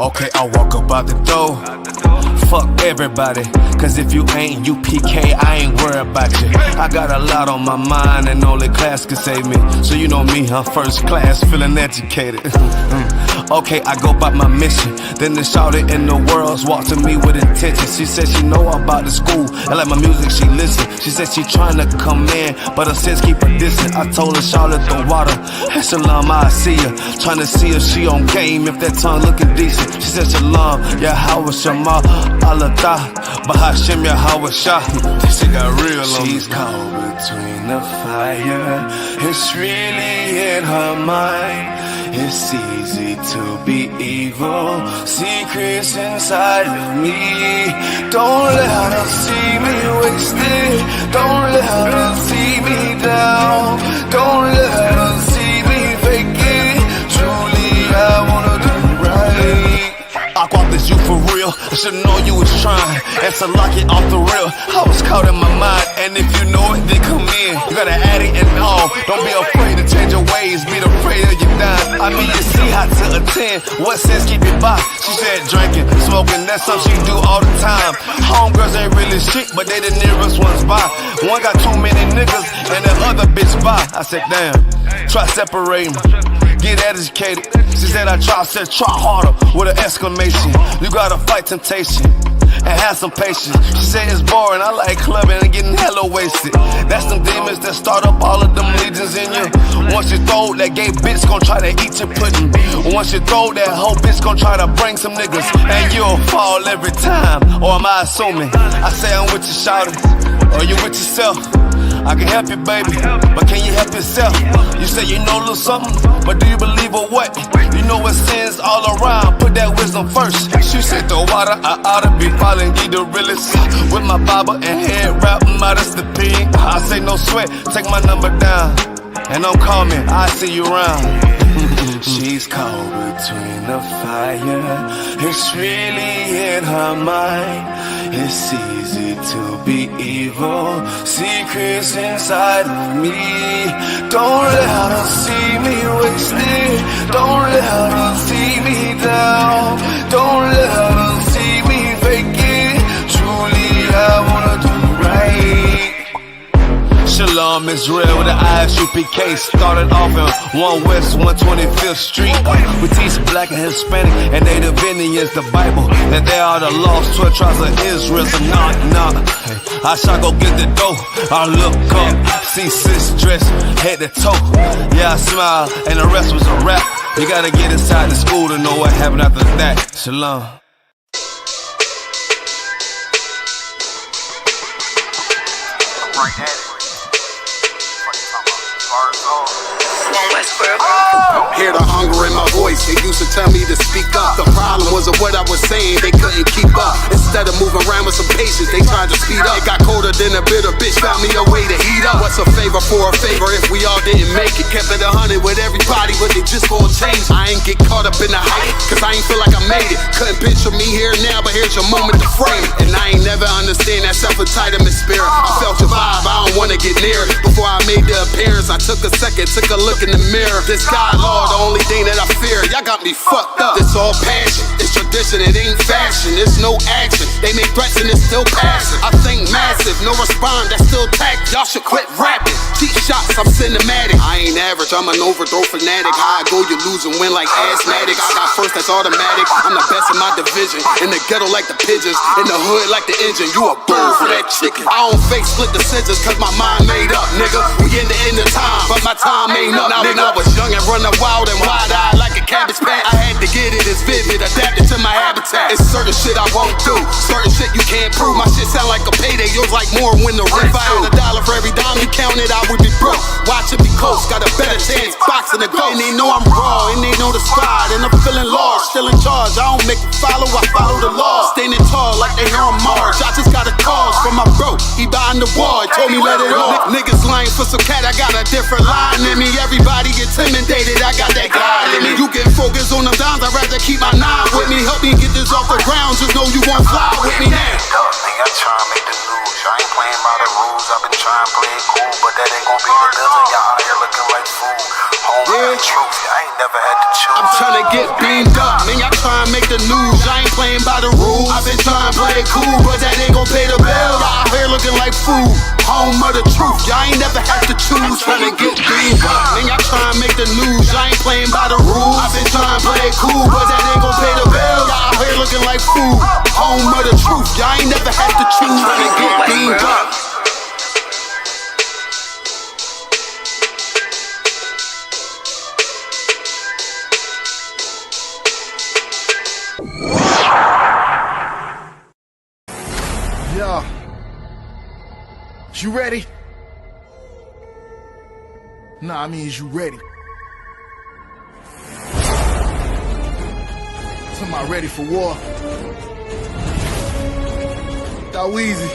Okay, I walk up out the door. Fuck everybody, cause if you ain't UPK, I ain't worried about you. I got a lot on my mind and only class can save me. So you know me, I'm first class, feeling educated. Okay, I go by my mission. Then the shawty in the world walked to me with intention. She said she know about the school and like my music, she listen. She said she tryna come in, but her sis keep her distant. I told her Charlotte the water, hey SHALAM, I see her. Tryna see if she on game, if that tongue looking decent. She said SHALAM, YAHANNA, Allah, Bahashim, YAHWH. This shit got real on me. She's caught between the fire. It's really in her mind. It's easy to be evil. Secrets inside of me. Don't let her see me wasted. Don't let her see me down. Don't let her see me fake it. Truly, I wanna do right. I caught this you for real. I should've known you was trying. And to lock it off the real, I was caught in my mind. And if you know it, then come in. You gotta add it and all. Don't be afraid to change your ways. Be afraid of your dying. I mean, you see how to attend. What sense keep it by? She said drinking, smoking, that's something she do all the time. Homegirls ain't really shit, but they the nearest ones by. One got too many niggas, and the other bitch by. I said, damn, try separating. Get educated. She said I said try harder with an exclamation. You gotta fight temptation and have some patience. She said it's boring, I like clubbing and getting hella wasted. That's them demons that start up all of them legions in you. Once you throw that gay bitch gon' try to eat your pudding. Once you throw that whole bitch gon' try to bring some niggas, and you'll fall every time. Or am I assuming? I say I'm with you, shouting, or you with yourself? I can help you, baby, but can you help yourself? You say you know a little something, but do you believe or what? You know it's sins all around, put that wisdom first. She said the water, I oughta be following you the realest. With my Bible and head wrap, modest the pig. I say no sweat, take my number down, and don't call me, I see you around. She's caught between the fire. It's really in her mind. It's easy to be evil. Secrets inside of me. Don't let her see me wasted. Don't let her see me down. Don't let her see me fake it. Truly, I wanna do right. SHALAM, Israel with the I.S.U.P.K. Started off in 1 West 125th Street. We teach black and Hispanic and Native Indians the Bible, that they are the lost 12 tribes of Israel. So nah, I shall go get the dough. I look up, see sis dressed head to toe. Yeah, I smile, and the rest was a rap. You gotta get inside the school to know what happened after that. SHALAM. Right at it. Hear the hunger in my voice, they used to tell me to speak up. The problem wasn't what I was saying, they couldn't keep up. Instead of moving around with some patience, they tried to speed up. It got colder than a bitter bitch, found me a way to heat up. What's a favor for a favor if we all didn't make it? Kept it 100 with everybody, but they just gon' change. I ain't get caught up in the hype, cause I ain't feel like I made it. Couldn't picture me here now, but here's your moment to frame it. And I ain't never understand that self-entitlement spirit. I felt your vibe, I don't wanna get near it. Before I made the appearance, I took a second, took a look in the mirror. This God, Lord, the only thing that I fear. Y'all got me fucked up. It's all passion, it's tradition, it ain't fashion. It's no action, they make threats and it's still passing. I think massive, no respond, that's still tact. Y'all should quit rapping. Cheap shots, I'm cinematic. I ain't average, I'm an overthrow fanatic. How I go, you lose and win like asthmatic. I got first, that's automatic. I'm the best in my division. In the ghetto like the pigeons, in the hood like the engine. You a bird for that chicken. I don't fake split decisions cause my mind made up, nigga. We in the end of time, but my time ain't up, nigga. I was young and running wild and wide-eyed like a cabbage patch. I had to get it, it's vivid, adapted to my habitat. It's certain shit I won't do, certain shit you can't prove. My shit sound like a payday, yours like more when the rent. If I had $1 for every dime you counted, I would be broke. Watch it be close, got a better chance, boxing the ghost. And they know I'm raw, and they know the squad, and I'm feeling large, still in charge. I don't make it follow, I follow the law. Standing tall like they here on Mars. I just got a call from my bro, he behind the wall, he told me let it off. Niggas lying for some cat, I got a different line in me. Everybody intimidated, I got that God in me. You get focused on them dimes, I'd rather keep my 9 with me. Help me get this off the ground, just know you won't fly with me now. I try to make the news, I ain't playing by the rules. I've been trying to play it cool, but that ain't gonna be the desert. Y'all out here looking like fool. Home yeah. Truth, I ain't never had to choose. I'm trying to get beamed up, man, y'all trying to make the news. I ain't playing by the rules. I've been trying to play it cool, but that ain't gonna pay the bill. Y'all out here looking like fool. Home of the truth, y'all ain't never had to choose. Trying to get beamed up, man, y'all trying to make the news. I ain't playing by the rules. I've been trying to play it cool, but that ain't gonna pay the bill. Y'all out here looking like fool. Home of the truth, y'all ain't never had to choose. Trying to get beamed up. Yo, you ready? Nah, I mean, is you ready? Somebody ready for war? YAHANNA.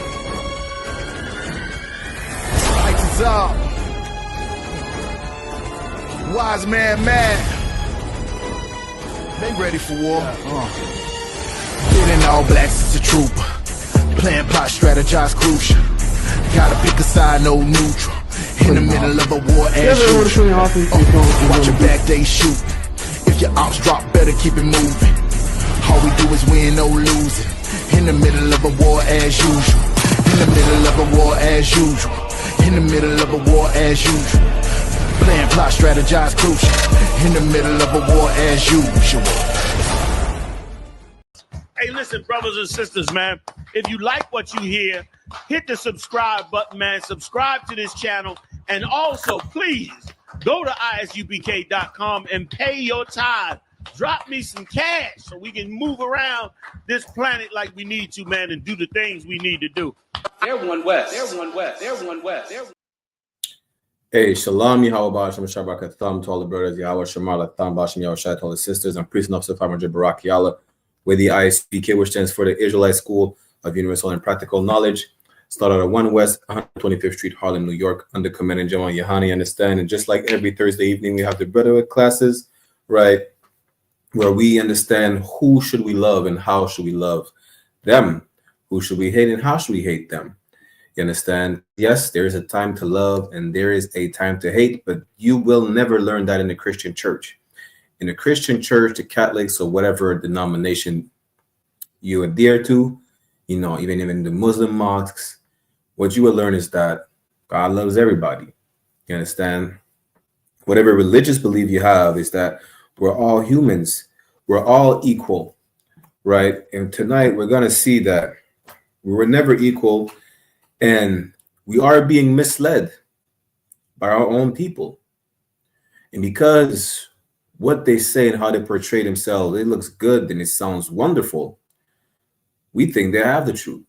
Lights is up. Wise man mad. They ready for war. Getting all blacks is a trooper. Plan, plot, strategize, crucial. Gotta pick a side, no neutral. In the middle of a war as usual. Watch your back, they shoot. If your ops drop, better keep it moving. All we do is win, no losing. In the middle of a war as usual. In the middle of a war as usual. In the middle of a war as usual. Plan, plot, strategize, crucial. In the middle of a war as usual. Hey, listen, brothers and sisters, man. If you like what you hear, hit the subscribe button, man. Subscribe to this channel. And also, please, go to isupk.com and pay your tithe. Drop me some cash so we can move around this planet like we need to, man, and do the things we need to do. They're one West. They're one West. They're one West. They're... Hey, Shalom, Yahweh Basham, Shabbat Thumb to all the brothers, Yahweh Shemar, Thumb Basham, Yahweh Shai to all the sisters. I'm Priest and Officer 500 Barak Yalla with the I.S.U.P.K, which stands for the Israelite School of Universal and Practical Knowledge. Started at 1 West 125th Street, Harlem, New York, under Commandant General YAHANNA, understand. And just like every Thursday evening, we have the Brotherhood classes, right, where we understand who should we love and how should we love them, who should we hate and how should we hate them. You understand? Yes, there is a time to love and there is a time to hate, but you will never learn that in the Christian church. In the Christian church, the Catholics or whatever denomination you adhere to, you know, even in the Muslim mosques, what you will learn is that God loves everybody. You understand? Whatever religious belief you have is that we're all humans. We're all equal, right? And tonight we're going to see that we were never equal and we are being misled by our own people. And because what they say and how they portray themselves, it looks good and it sounds wonderful, we think they have the truth.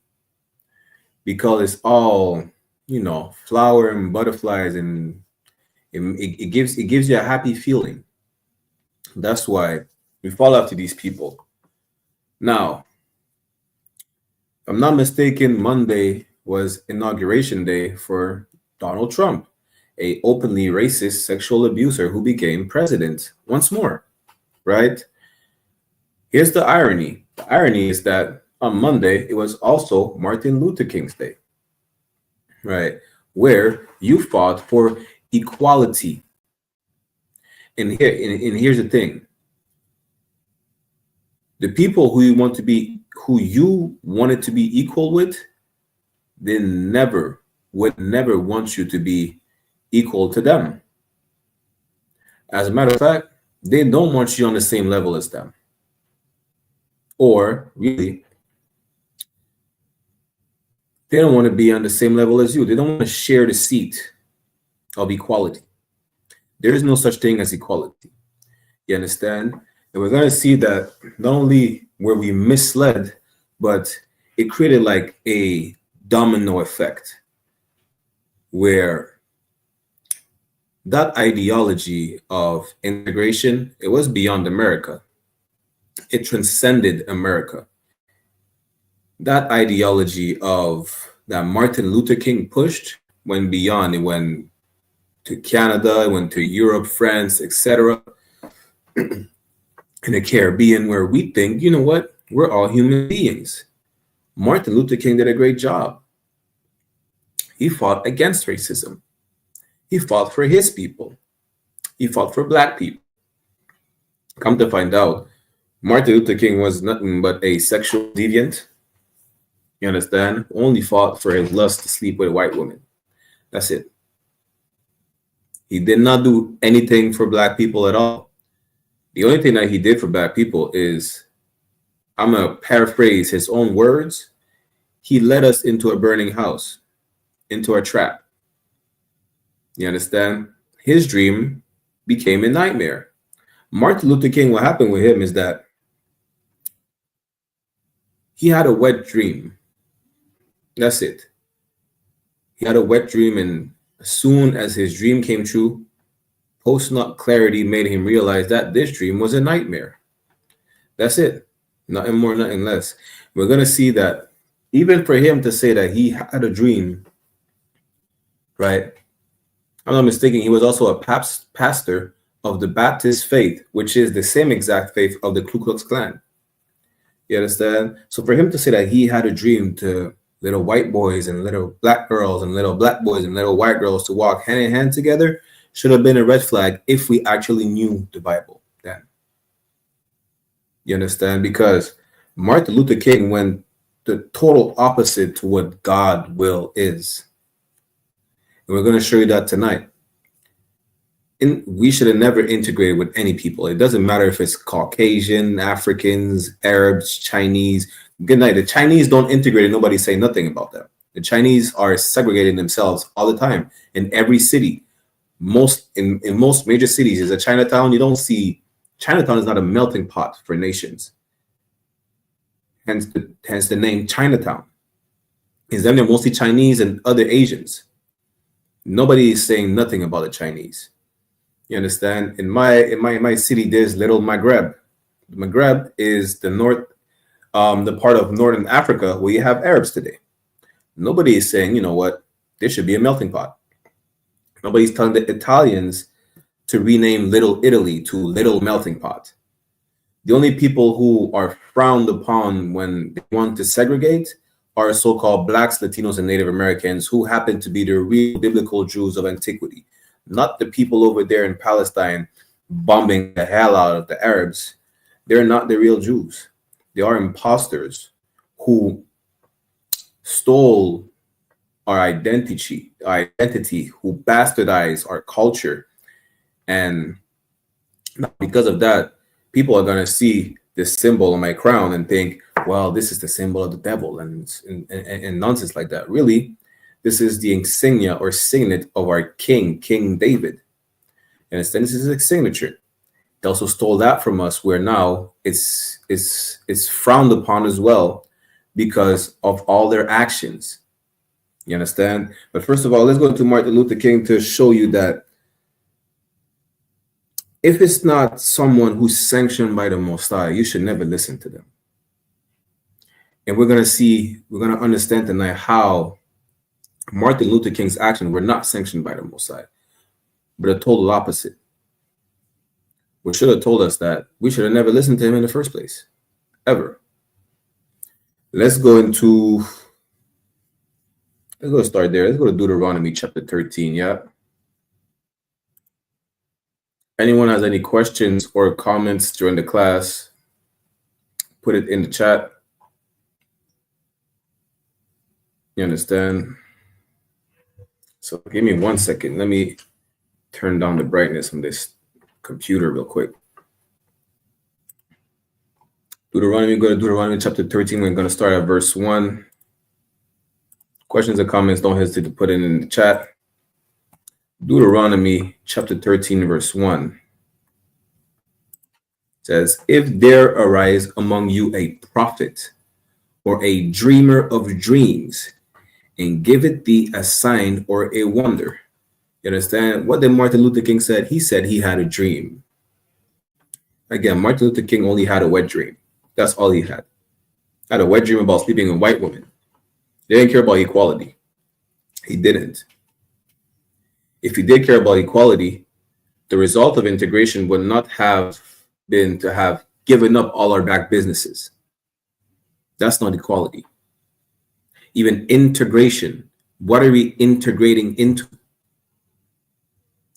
Because it's all, you know, flower and butterflies, and it gives you a happy feeling. That's why we fall after these people. Now, if I'm not mistaken, Monday was inauguration day for Donald Trump, a openly racist sexual abuser who became president once more, right? Here's the irony. The irony is that on Monday, it was also Martin Luther King's Day, right? Where you fought for equality. And here's the thing. The people who you wanted to be equal with, they would never want you to be equal to them. As a matter of fact, they don't want you on the same level as them. Or really, they don't want to be on the same level as you. They don't want to share the seat of equality. There is no such thing as equality. You understand? And we're going to see that not only were we misled, but it created like a domino effect where that ideology of integration, it was beyond America. It transcended America. That ideology of that Martin Luther King pushed went beyond. It went to Canada, it went to Europe, France, etc. In the Caribbean, where we think, you know what, we're all human beings. Martin Luther King did a great job. He fought against racism. He fought for his people. He fought for black people. Come to find out, Martin Luther King was nothing but a sexual deviant. You understand? Only fought for his lust to sleep with a white woman. That's it. He did not do anything for black people at all. The only thing that he did for black people is, I'm going to paraphrase his own words, he led us into a burning house, into a trap. You understand? His dream became a nightmare. Martin Luther King, what happened with him is that he had a wet dream. That's it. He had a wet dream, and as soon as his dream came true, post-nut clarity made him realize that this dream was a nightmare. That's it. Nothing more, nothing less. We're going to see that even for him to say that he had a dream, right? I'm not mistaken, he was also a pastor of the Baptist faith, which is the same exact faith of the Ku Klux Klan. You understand? So for him to say that he had a dream to little white boys and little black girls and little black boys and little white girls to walk hand in hand together should have been a red flag if we actually knew the Bible then. You understand? Because Martin Luther King went the total opposite to what God's will is. And we're going to show you that tonight. We should have never integrated with any people. It doesn't matter if it's Caucasian, Africans, Arabs, Chinese. Good night. The Chinese don't integrate and nobody say nothing about them. The Chinese are segregating themselves all the time in every city. In most major cities is a Chinatown. You don't see, Chinatown is not a melting pot for nations. Hence the name Chinatown. Is them they're mostly Chinese and other Asians. Nobody is saying nothing about the Chinese. You understand? In my city, there's little Maghreb. The Maghreb is the part of Northern Africa where you have Arabs today. Nobody is saying, you know what, there should be a melting pot. Nobody's telling the Italians to rename Little Italy to Little Melting Pot. The only people who are frowned upon when they want to segregate are so-called blacks, Latinos, and Native Americans who happen to be the real biblical Jews of antiquity. Not the people over there in Palestine bombing the hell out of the Arabs. They're not the real Jews. They are imposters who stole our identity, who bastardized our culture. And because of that, people are going to see this symbol on my crown and think, well, this is the symbol of the devil and nonsense like that. Really, this is the insignia or signet of our king, King David. And instead, this is his signature. They also stole that from us, where now it's frowned upon as well because of all their actions. You understand? But first of all, let's go to Martin Luther King to show you that if it's not someone who's sanctioned by the Most High, you should never listen to them. And we're going to understand tonight how Martin Luther King's actions were not sanctioned by the Most High, but a total opposite. Which should have told us that we should have never listened to him in the first place, ever. Let's go start there. Let's go to Deuteronomy chapter 13, yeah? Anyone has any questions or comments during the class, put it in the chat. You understand? So give me 1 second. Let me turn down the brightness on this computer real quick. Go to Deuteronomy chapter 13. We're going to start at verse 1. Questions or comments, don't hesitate to put it in the chat. Deuteronomy chapter 13, verse 1 says, if there arise among you a prophet or a dreamer of dreams, and giveth thee a sign or a wonder. You understand? What did Martin Luther King said? He said he had a dream. Again, Martin Luther King only had a wet dream. That's all he had. Had a wet dream about sleeping with white women. He didn't care about equality. He didn't. If he did care about equality, the result of integration would not have been to have given up all our black businesses. That's not equality. Even integration What are we integrating into?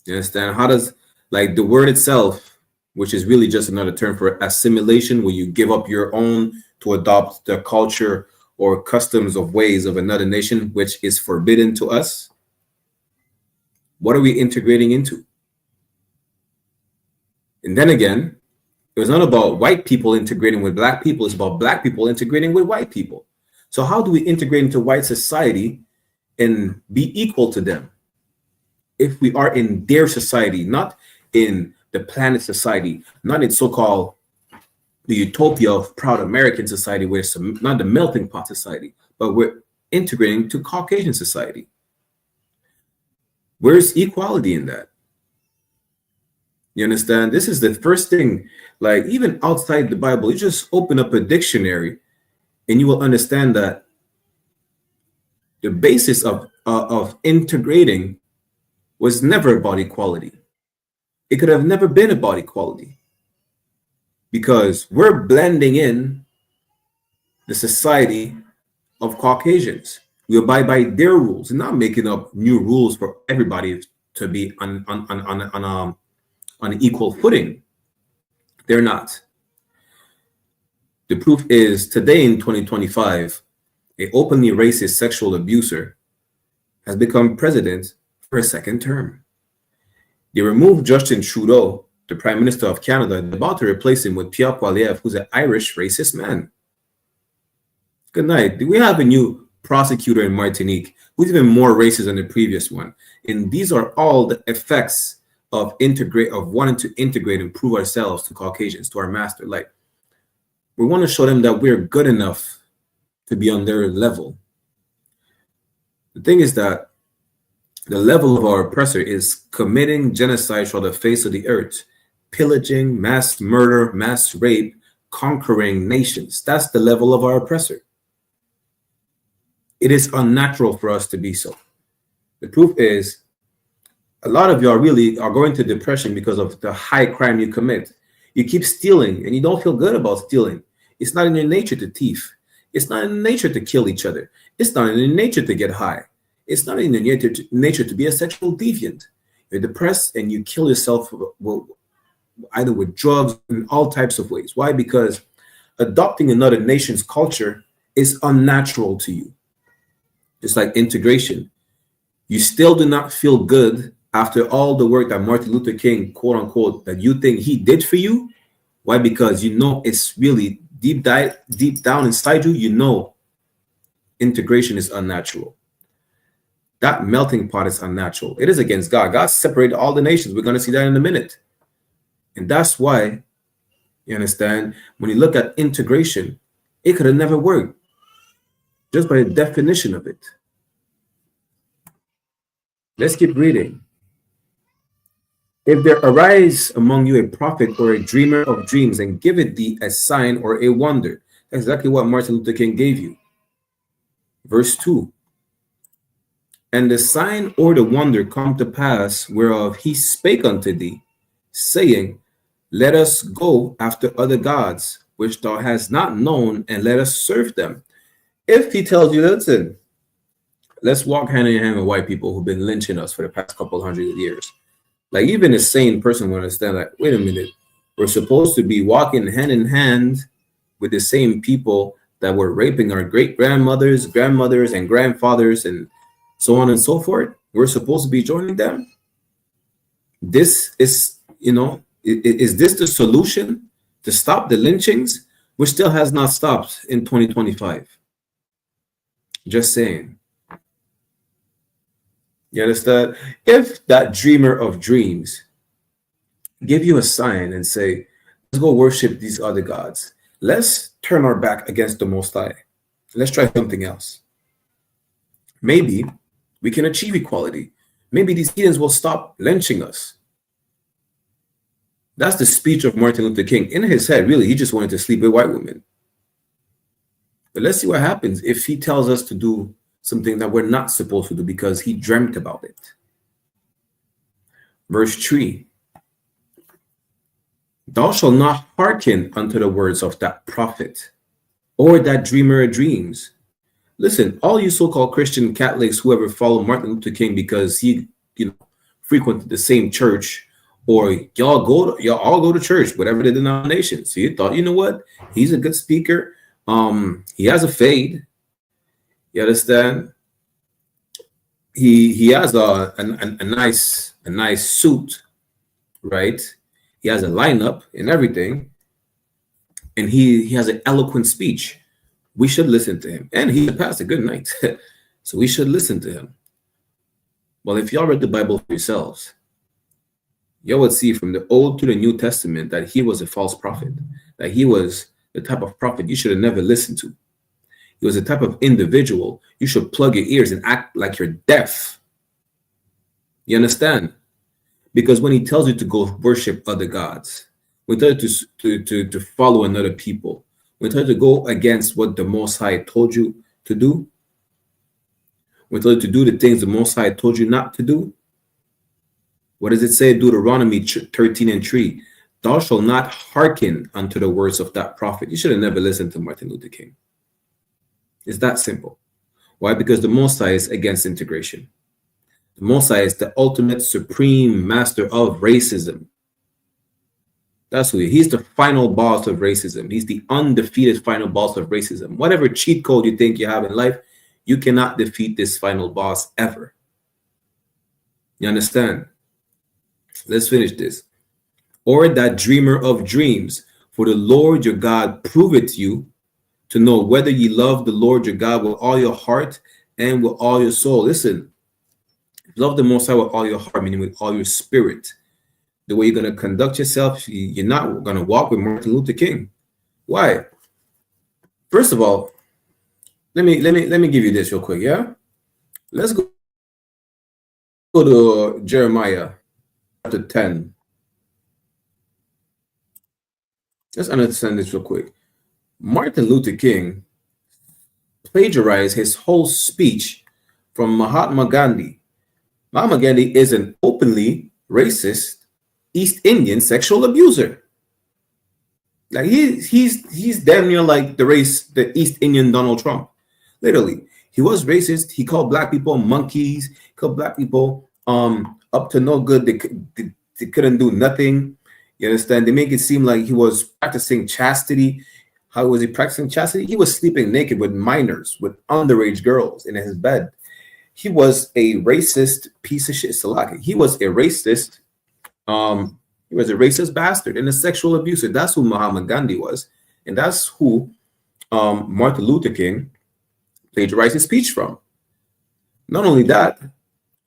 You understand? How does, like, the word itself, which is really just another term for assimilation, where you give up your own to adopt the culture or customs of ways of another nation, which is forbidden to us. What are we integrating into? And then again, it was not about white people integrating with black people. It's about black people integrating with white people. So how do we integrate into white society and be equal to them? If we are in their society, not in the planet society, not in so-called the utopia of proud American society, where it's not the melting pot society, but we're integrating to Caucasian society. Where's equality in that? You understand? This is the first thing, like even outside the Bible, you just open up a dictionary and you will understand that the basis of integrating was never about equality. It could have never been about equality, because we're blending in the society of Caucasians. We abide by their rules and not making up new rules for everybody to be on an equal footing. They're not. The proof is today in 2025, an openly racist sexual abuser has become president for a second term. They removed Justin Trudeau, the Prime Minister of Canada, and about to replace him with Pierre Poilievre, who's an Irish racist man. Good night. We have a new prosecutor in Martinique who's even more racist than the previous one. And these are all the effects of wanting to integrate and prove ourselves to Caucasians, to our master. Like, we want to show them that we're good enough to be on their level. The thing is that the level of our oppressor is committing genocide on the face of the earth, pillaging, mass murder, mass rape, conquering nations. That's the level of our oppressor. It is unnatural for us to be so. The proof is a lot of y'all really are going to depression because of the high crime you commit. You keep stealing and you don't feel good about stealing. It's not in your nature to thief. It's not in your nature to kill each other. It's not in your nature to get high. It's not in your nature to be a sexual deviant. You're depressed and you kill yourself either with drugs in all types of ways. Why? Because adopting another nation's culture is unnatural to you. Just like integration. You still do not feel good after all the work that Martin Luther King, quote unquote, that you think he did for you. Why? Because you know it's really deep down inside you, you know integration is unnatural. That melting pot is unnatural. It is against God. God separated all the nations. We're going to see that in a minute. And that's why, you understand, when you look at integration, it could have never worked just by the definition of it. Let's keep reading. If there arise among you a prophet or a dreamer of dreams, and give it thee a sign or a wonder. That's exactly what Martin Luther King gave you. Verse 2. And the sign or the wonder come to pass, whereof he spake unto thee, saying, let us go after other gods, which thou hast not known, and let us serve them. If he tells you, listen, let's walk hand in hand with white people who've been lynching us for the past couple hundred years. Like, even a sane person will understand, like, wait a minute, we're supposed to be walking hand in hand with the same people that were raping our great-grandmothers, grandmothers, and grandfathers, and so on and so forth. We're supposed to be joining them. This is, is this the solution to stop the lynchings, which still has not stopped in 2025? Just saying. You understand? If that dreamer of dreams give you a sign and say, let's go worship these other gods, let's turn our back against the Most High, let's try something else, maybe we can achieve equality. Maybe these heathens will stop lynching us. That's the speech of Martin Luther King. In his head, really, he just wanted to sleep with white women. But let's see what happens if he tells us to do something that we're not supposed to do because he dreamt about it. Verse 3. Thou shalt not hearken unto the words of that prophet or that dreamer of dreams, Listen, all you so-called Christian Catholics, whoever follow Martin Luther King because he, frequented the same church, or y'all all go to church, whatever the denomination. So you thought, you know what? He's a good speaker. He has a fade. You understand? He has a nice suit, right? He has a lineup and everything, and he has an eloquent speech. We should listen to him, and he's a pastor. Good night. So we should listen to him. Well, if y'all read the Bible for yourselves, y'all would see from the Old to the New Testament that he was a false prophet, that he was the type of prophet you should have never listened to. He was the type of individual you should plug your ears and act like you're deaf. You understand? Because when he tells you to go worship other gods, when he tells you to follow another people, when he tells you to go against what the Most High told you to do, when he tells you to do the things the Most High told you not to do, what does it say? Deuteronomy 13:3. Thou shalt not hearken unto the words of that prophet. You should have never listened to Martin Luther King. It's that simple. Why? Because the Most High is against integration. The Most High is the ultimate supreme master of racism. That's who he is. He's the final boss of racism. He's the undefeated final boss of racism. Whatever cheat code you think you have in life, you cannot defeat this final boss ever. You understand? Let's finish this. Or that dreamer of dreams, for the Lord your God proveth you to know whether ye love the Lord your God with all your heart and with all your soul. Listen, love the Most High with all your heart, meaning with all your spirit. The way you're going to conduct yourself, you're not going to walk with Martin Luther King. Why? First of all, let me give you this real quick, yeah? Let's go to Jeremiah chapter 10. Let's understand this real quick. Martin Luther King plagiarized his whole speech from Mahatma Gandhi. Mahatma Gandhi is an openly racist East Indian sexual abuser. Like he's damn near like the East Indian Donald Trump. Literally, he was racist. He called black people monkeys. He called black people up to no good. They couldn't do nothing. You understand? They make it seem like he was practicing chastity. How was he practicing chastity? He was sleeping naked with minors, with underage girls in his bed. He was a racist piece of shit. Salaki. He was a racist. He was a racist bastard and a sexual abuser. That's who Mahatma Gandhi was, and that's who Martin Luther King plagiarized his speech from. Not only that,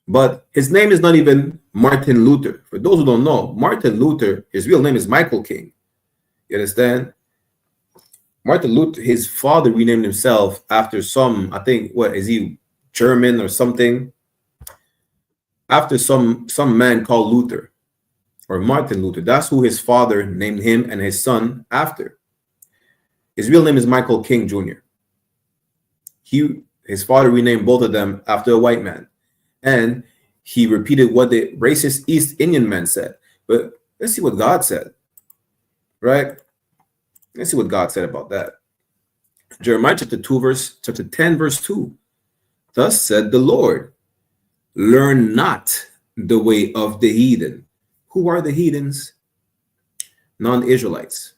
but his name is not even Martin Luther. For those who don't know, Martin Luther, his real name is Michael King. You understand? Martin Luther, his father renamed himself after some, I think, what is he, German or something? After some man called Luther, or Martin Luther. That's who his father named him and his son after. His real name is Michael King Jr. His father renamed both of them after a white man. And he repeated what the racist East Indian man said. But let's see what God said, right? Let's see what God said about that. Jeremiah chapter 10, verse 2. Thus said the Lord, learn not the way of the heathen. Who are the heathens? Non-Israelites,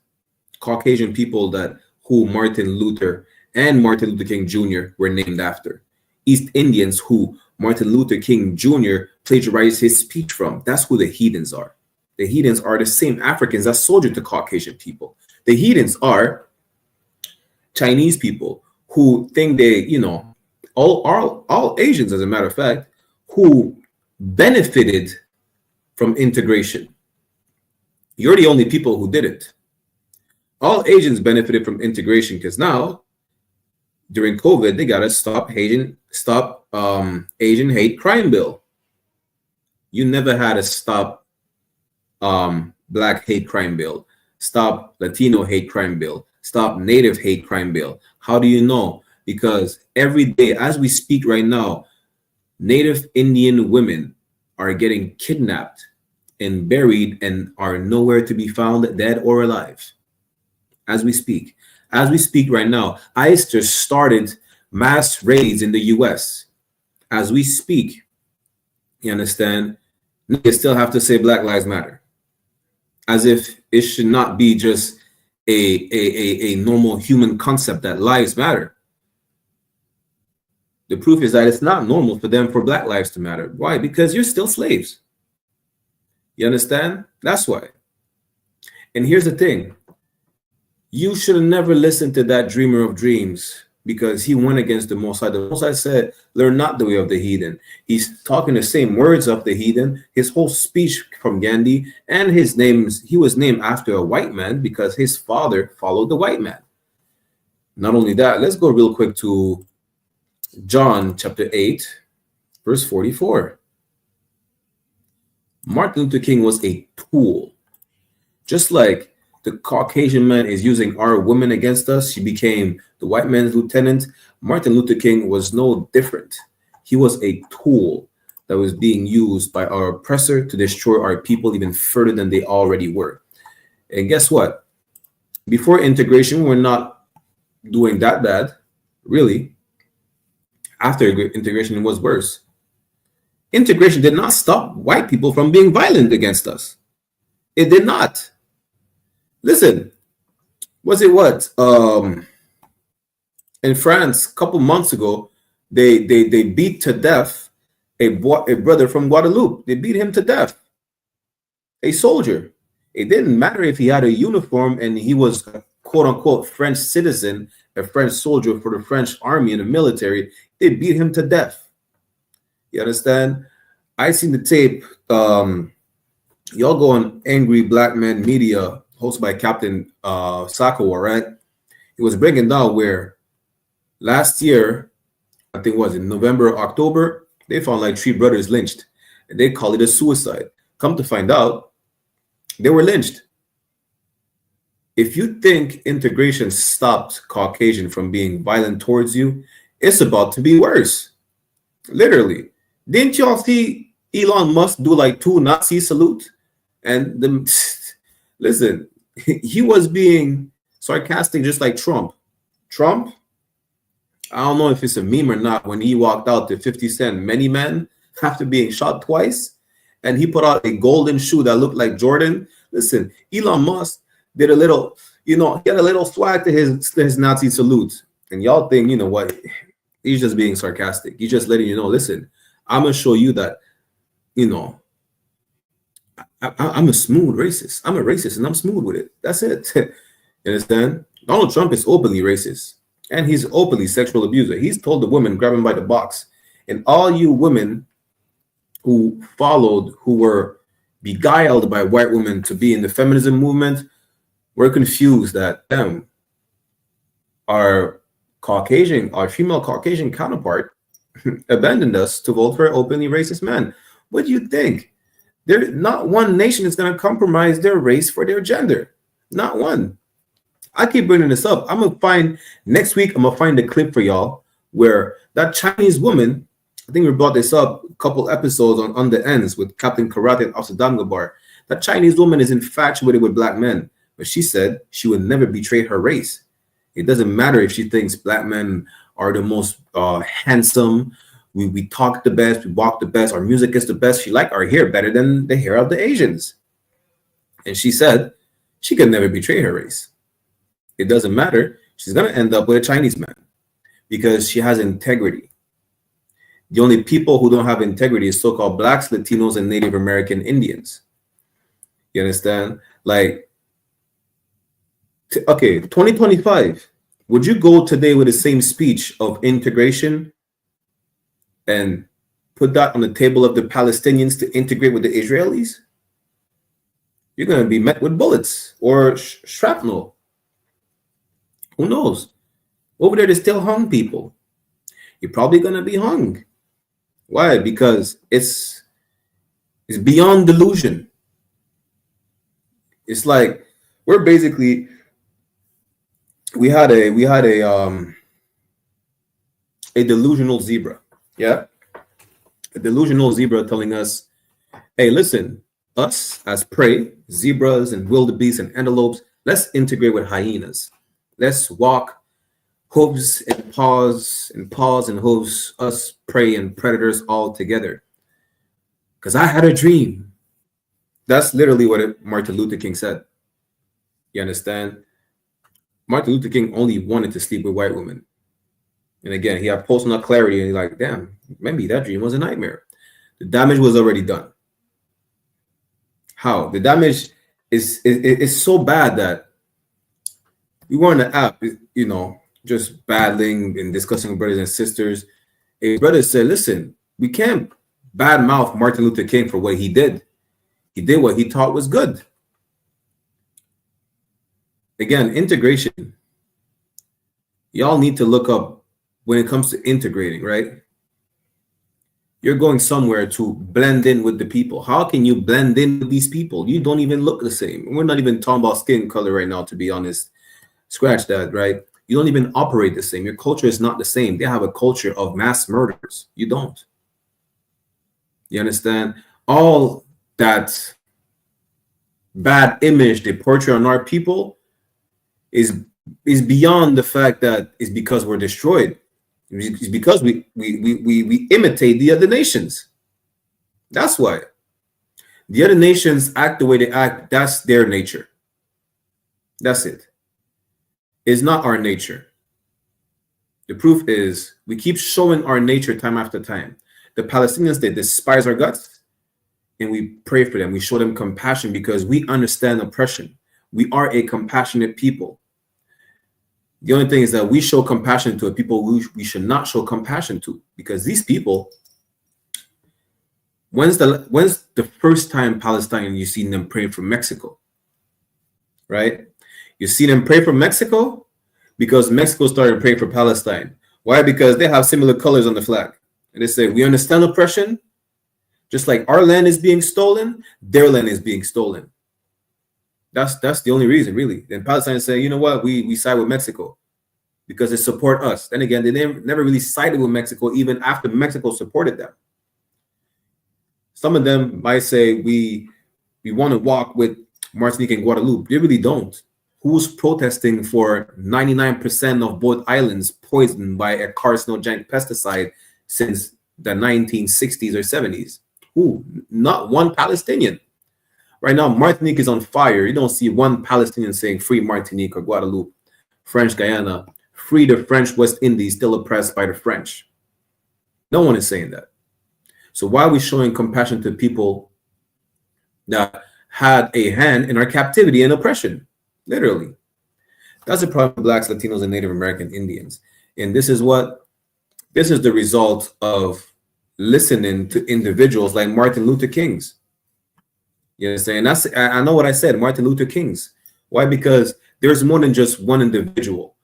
Caucasian people who Martin Luther and Martin Luther King Jr. were named after. East Indians who Martin Luther King Jr. plagiarized his speech from. That's who the heathens are. The heathens are the same Africans that soldiered to Caucasian people. The heathens are Chinese people who think they, all Asians, as a matter of fact, who benefited from integration. You're the only people who did it. All Asians benefited from integration because now, during COVID, they gotta stop Asian hate crime bill. You never had a stop black hate crime bill, stop Latino hate crime bill, stop Native hate crime bill. How do you know? Because every day, as we speak right now, Native Indian women are getting kidnapped and buried and are nowhere to be found, dead or alive. As we speak right now, ICE just started mass raids in the US. As we speak, you understand, niggas still have to say Black Lives Matter, as if it should not be just a normal human concept that lives matter. The proof is that it's not normal for them for Black lives to matter. Why? Because you're still slaves. You understand? That's why. And here's the thing. You should have never listened to that dreamer of dreams, because he went against the Most High. The Most High said, learn not the way of the heathen. He's talking the same words of the heathen. His whole speech from Gandhi, and his names, he was named after a white man because his father followed the white man. Not only that, let's go real quick to John chapter 8, verse 44. Martin Luther King was a tool. Just like the Caucasian man is using our women against us, she became the white man's lieutenant. Martin Luther King was no different. He was a tool that was being used by our oppressor to destroy our people even further than they already were. And guess what? Before integration, we're not doing that bad, really. After integration, it was worse. Integration did not stop white people from being violent against us. It did not. Listen, was it what? In France, a couple months ago, they beat to death a brother from Guadeloupe. They beat him to death. A soldier. It didn't matter if he had a uniform and he was a quote unquote French citizen, a French soldier for the French army and the military. They beat him to death. You understand? I seen the tape. Y'all go on Angry Black Men Media, hosted by Captain Sakawa, right? He was breaking down where last year, I think it was in November or October, they found like 3 brothers lynched, and they call it a suicide. Come to find out, they were lynched. If you think integration stopped Caucasian from being violent towards you, it's about to be worse. Literally. Didn't y'all see Elon Musk do like 2 Nazi salute? And listen, he was being sarcastic just like Trump. Trump, I don't know if it's a meme or not, when he walked out to 50 Cent Many Men after being shot twice, and he put out a golden shoe that looked like Jordan. Listen, Elon Musk did a little, he had a little swag to his Nazi salute. And y'all think, you know what, he's just being sarcastic. He's just letting you know, listen, I'm going to show you that, I'm a smooth racist. I'm a racist and I'm smooth with it. That's it. You understand? Donald Trump is openly racist and he's openly sexual abuser. He's told the woman, grab him by the box. And all you women who were beguiled by white women to be in the feminism movement, were confused that our female Caucasian counterpart abandoned us to vote for an openly racist man. What do you think? Not one nation is going to compromise their race for their gender. Not one. I keep bringing this up. Next week, I'm going to find a clip for y'all where that Chinese woman, I think we brought this up a couple episodes on the ends with Captain Karate and Officer Dangabar. That Chinese woman is infatuated with black men, but she said she would never betray her race. It doesn't matter if she thinks black men are the most handsome, we talk the best, we walk the best, our music is the best. She liked our hair better than the hair of the Asians. And she said she could never betray her race. It doesn't matter. She's going to end up with a Chinese man because she has integrity. The only people who don't have integrity is so-called blacks, Latinos, and Native American Indians. You understand? Like, okay, 2025. Would you go today with the same speech of integration and put that on the table of the Palestinians to integrate with the Israelis? You're going to be met with bullets or shrapnel. Who knows? Over there, they still hung people. You're probably going to be hung. Why? Because it's beyond delusion. It's like we had a delusional zebra. Yeah. A delusional zebra telling us, hey, listen, us as prey, zebras and wildebeests and antelopes, let's integrate with hyenas. Let's walk hooves and paws and hooves, us prey and predators all together. Because I had a dream. That's literally what Martin Luther King said. You understand? Martin Luther King only wanted to sleep with white women. And again, he had post-nut clarity, and he's like, damn, maybe that dream was a nightmare. The damage was already done. How? The damage is so bad that we were on the app, you know, just battling and discussing with brothers and sisters. A brother said, listen, we can't badmouth Martin Luther King for what he did. He did what he thought was good. Again, integration. Y'all need to look up when it comes to integrating, right? You're going somewhere to blend in with the people. How can you blend in with these people? You don't even look the same. We're not even talking about skin color right now, to be honest. Scratch that, right? You don't even operate the same. Your culture is not the same. They have a culture of mass murders. You don't. You understand? All that bad image they portray on our people is beyond the fact that it's because we're destroyed. It's because we imitate the other nations. That's why. The other nations act the way they act. That's their nature. That's it. It's not our nature. The proof is we keep showing our nature time after time. The Palestinians, they despise our guts, and we pray for them. We show them compassion because we understand oppression. We are a compassionate people. The only thing is that we show compassion to a people we should not show compassion to, because these people, when's the first time Palestine you seen them pray for Mexico? Right? You see them pray for Mexico because Mexico started praying for Palestine. Why? Because they have similar colors on the flag. And they say, we understand oppression. Just like our land is being stolen, their land is being stolen. That's the only reason, really. Then Palestine say, you know what, we side with Mexico because they support us. Then again, they never really sided with Mexico even after Mexico supported them. Some of them might say we want to walk with Martinique and Guadeloupe. They really don't. Who's protesting for 99% of both islands poisoned by a carcinogenic pesticide since the 1960s or 70s? Who? Not one Palestinian. Right now, Martinique is on fire. You don't see one Palestinian saying free Martinique or Guadeloupe, French Guyana, free the French West Indies, still oppressed by the French. No one is saying that. So why are we showing compassion to people that had a hand in our captivity and oppression? Literally. That's the problem with Blacks, Latinos, and Native American Indians. And this is the result of listening to individuals like Martin Luther King's. You understand? I know what I said, Martin Luther King's. Why? Because there's more than just one individual.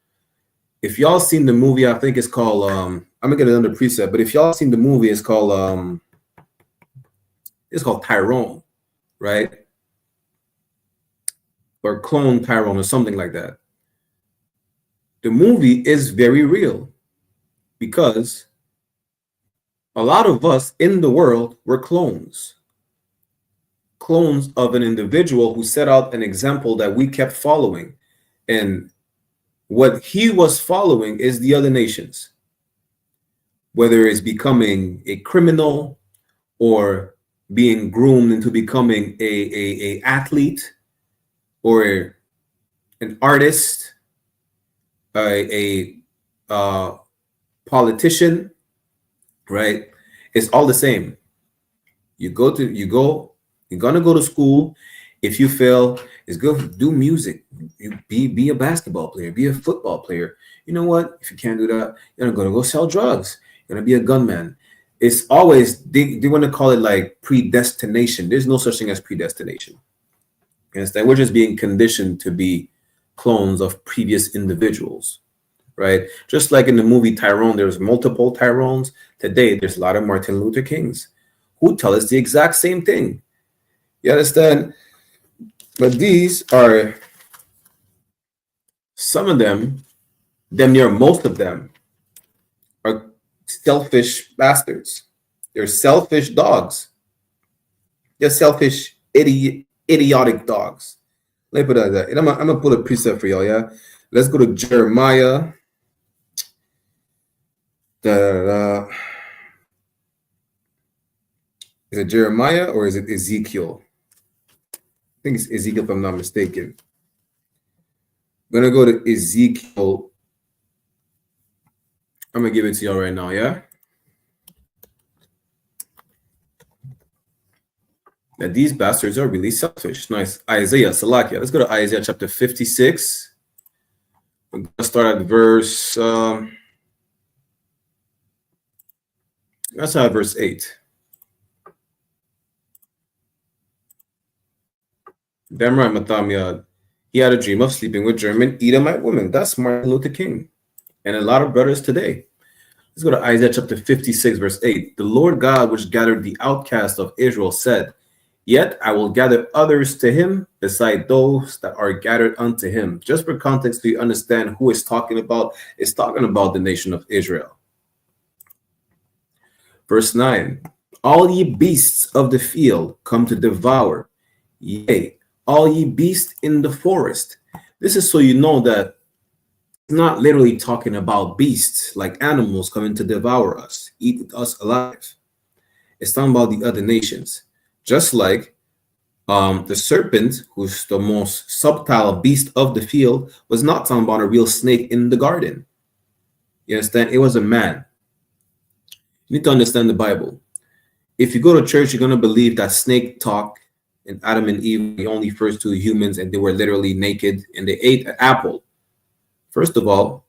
If y'all seen the movie, I think it's called, I'm gonna get another preset, but if y'all seen the movie, it's called Tyrone, right? Or Clone Tyrone or something like that. The movie is very real because a lot of us in the world were clones of an individual who set out an example that we kept following. And what he was following is the other nations, whether it's becoming a criminal or being groomed into becoming a athlete or an artist, a politician, right? It's all the same. You're gonna go to school. If you fail, it's good. Do music. Be a basketball player. Be a football player. You know what? If you can't do that, you're gonna go sell drugs. You're gonna be a gunman. It's always they want to call it like predestination. There's no such thing as predestination. You understand? We're just being conditioned to be clones of previous individuals, right? Just like in the movie Tyrone, there's multiple Tyrones. Today, there's a lot of Martin Luther Kings who tell us the exact same thing. You understand? But these are some of them, near most of them, are selfish bastards. They're selfish dogs. They're selfish, idiotic dogs. Let me put it like that. And I'm gonna put a precept for y'all, yeah? Let's go to Jeremiah Is it Jeremiah or is it Ezekiel? I think it's Ezekiel, if I'm not mistaken. I'm gonna go to Ezekiel. I'm gonna give it to y'all right now, yeah? That these bastards are really selfish. Nice. Isaiah, Salakia. Let's go to Isaiah chapter 56. We're gonna start at verse let's start at verse 8. Damn right, Matamia. He had a dream of sleeping with German Edomite women. That's Martin Luther King and a lot of brothers today. Let's go to Isaiah chapter 56, verse 8. The Lord God, which gathered the outcasts of Israel, said, Yet I will gather others to him beside those that are gathered unto him. Just for context, do you understand who it's talking about? It's talking about the nation of Israel. Verse 9. All ye beasts of the field come to devour. Yea, all ye beasts in the forest. This is so you know that it's not literally talking about beasts like animals coming to devour us, eat us alive. It's talking about the other nations. Just like the serpent, who's the most subtle beast of the field, was not talking about a real snake in the garden. You understand? It was a man. You need to understand the Bible. If you go to church, you're going to believe that snake talk and Adam and Eve, the only first two humans, and they were literally naked and they ate an apple. First of all,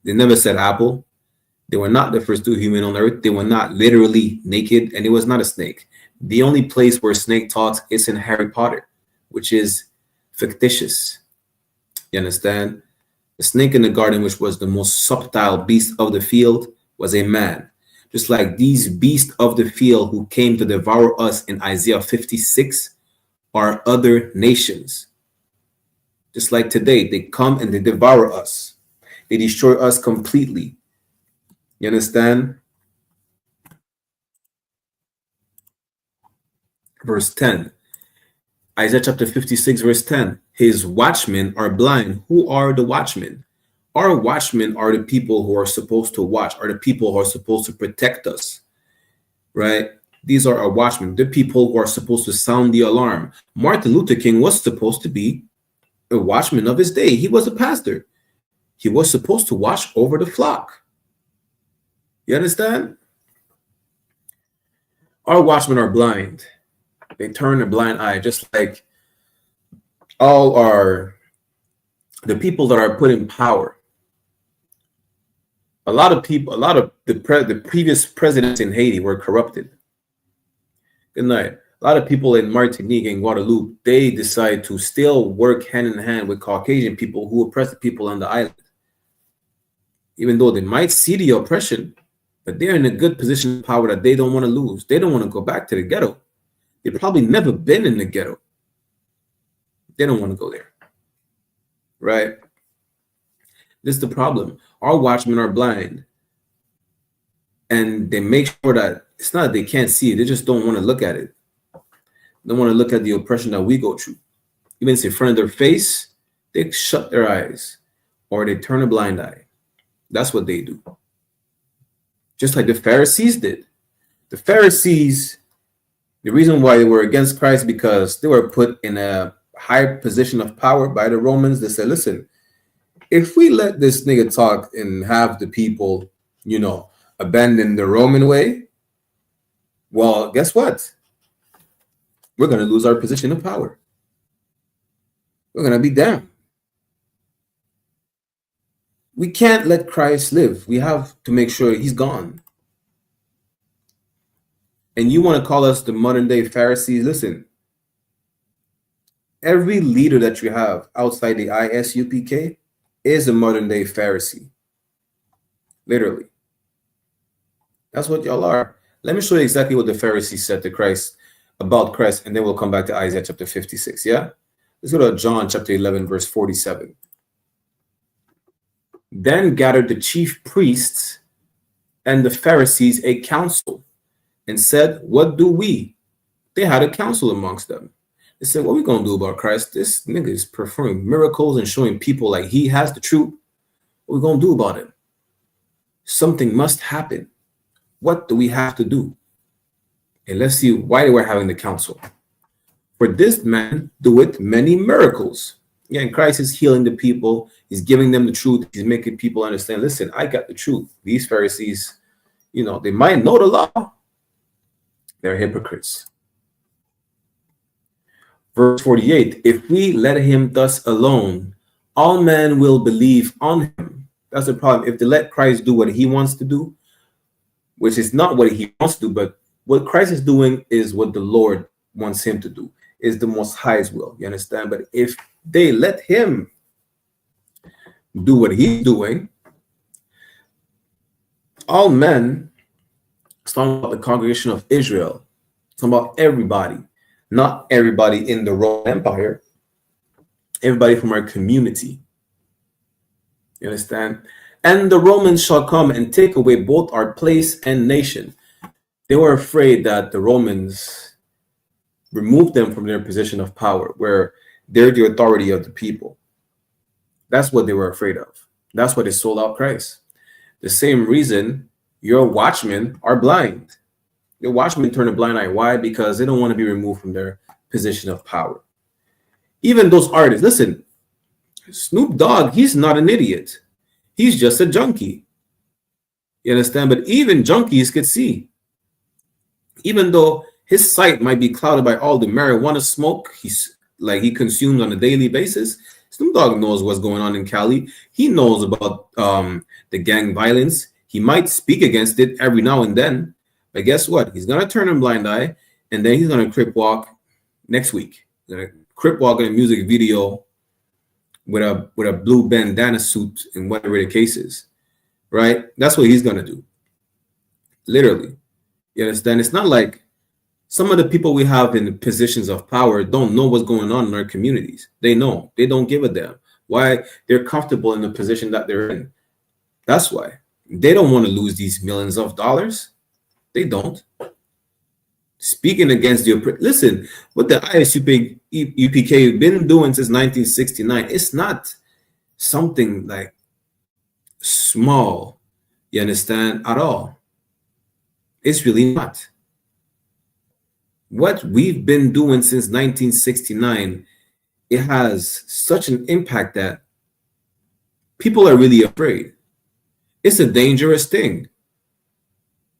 they never said apple. They were not the first two humans on earth. They were not literally naked, and it was not a snake. The only place where snake talks is in Harry Potter, which is fictitious. You understand? The snake in the garden, which was the most subtle beast of the field, was a man. Just like these beasts of the field who came to devour us in Isaiah 56 are other nations. Just like today, they come and they devour us. They destroy us completely. You understand? Verse 10. Isaiah chapter 56, verse 10. His watchmen are blind. Who are the watchmen? Our watchmen are the people who are supposed to watch, are the people who are supposed to protect us, right? These are our watchmen, the people who are supposed to sound the alarm. Martin Luther King was supposed to be a watchman of his day. He was a pastor. He was supposed to watch over the flock. You understand? Our watchmen are blind. They turn a blind eye, just like the people that are put in power. A lot of the previous presidents in Haiti were corrupted. Good night. A lot of people in Martinique and Guadeloupe, they decide to still work hand in hand with Caucasian people who oppress the people on the island. Even though they might see the oppression, but they're in a good position of power that they don't want to lose. They don't want to go back to the ghetto. They've probably never been in the ghetto. They don't want to go there. Right? This is the problem. Our watchmen are blind. And they make sure that it's not that they can't see it. They just don't want to look at it. They don't want to look at the oppression that we go through. Even if it's in front of their face, they shut their eyes or they turn a blind eye. That's what they do. Just like the Pharisees did. The Pharisees, the reason why they were against Christ, because they were put in a high position of power by the Romans. They said, listen, if we let this nigga talk and have the people, abandon the Roman way, well, guess what? We're going to lose our position of power. We're going to be damned. We can't let Christ live. We have to make sure he's gone. And you want to call us the modern day Pharisees? Listen, every leader that you have outside the I.S.U.P.K is a modern day Pharisee. Literally. That's what y'all are. Let me show you exactly what the Pharisees said to Christ about Christ, and then we'll come back to Isaiah chapter 56. Yeah? Let's go to John chapter 11, verse 47. Then gathered the chief priests and the Pharisees a council and said, what do we? They had a council amongst them. They said, what are we going to do about Christ? This nigga is performing miracles and showing people like he has the truth. What are we going to do about it? something must happen. What do we have to do? And let's see why they were having the council. For this man doeth many miracles. Yeah, and Christ is healing the people. He's giving them the truth. He's making people understand, listen, I got the truth. These Pharisees, they might know the law. They're hypocrites. Verse 48, if we let him thus alone, all men will believe on him. That's the problem. If they let Christ do what he wants to do, which is not what he wants to do, but what Christ is doing is what the Lord wants him to do, is the Most High's will. You understand? But if they let him do what he's doing, all men, it's talking about the congregation of Israel, it's talking about everybody, not everybody in the Roman Empire, everybody from our community. You understand? And the Romans shall come and take away both our place and nation. They were afraid that the Romans removed them from their position of power, where they're the authority of the people. That's what they were afraid of. That's why they sold out Christ. The same reason your watchmen are blind. Your watchmen turn a blind eye. Why? Because they don't want to be removed from their position of power. Even those artists, listen, Snoop Dogg, he's not an idiot. He's just a junkie. You understand? But even junkies could see. Even though his sight might be clouded by all the marijuana smoke he consumes on a daily basis, Snoop Dogg knows what's going on in Cali. He knows about the gang violence. He might speak against it every now and then. But guess what? He's going to turn a blind eye, and then he's going to crip walk next week. He's going to crip walk in a music video with a blue bandana suit and whatever the case is, right? That's what he's going to do. Literally. You understand? It's not like some of the people we have in positions of power don't know what's going on in our communities. They know. They don't give a damn. Why? They're comfortable in the position that they're in. That's why. They don't want to lose these millions of dollars. They don't. Speaking against the listen, what the I.S.U.P.K been doing since 1969, it's not something like small, you understand, at all. It's really not. What we've been doing since 1969, it has such an impact that people are really afraid. It's a dangerous thing.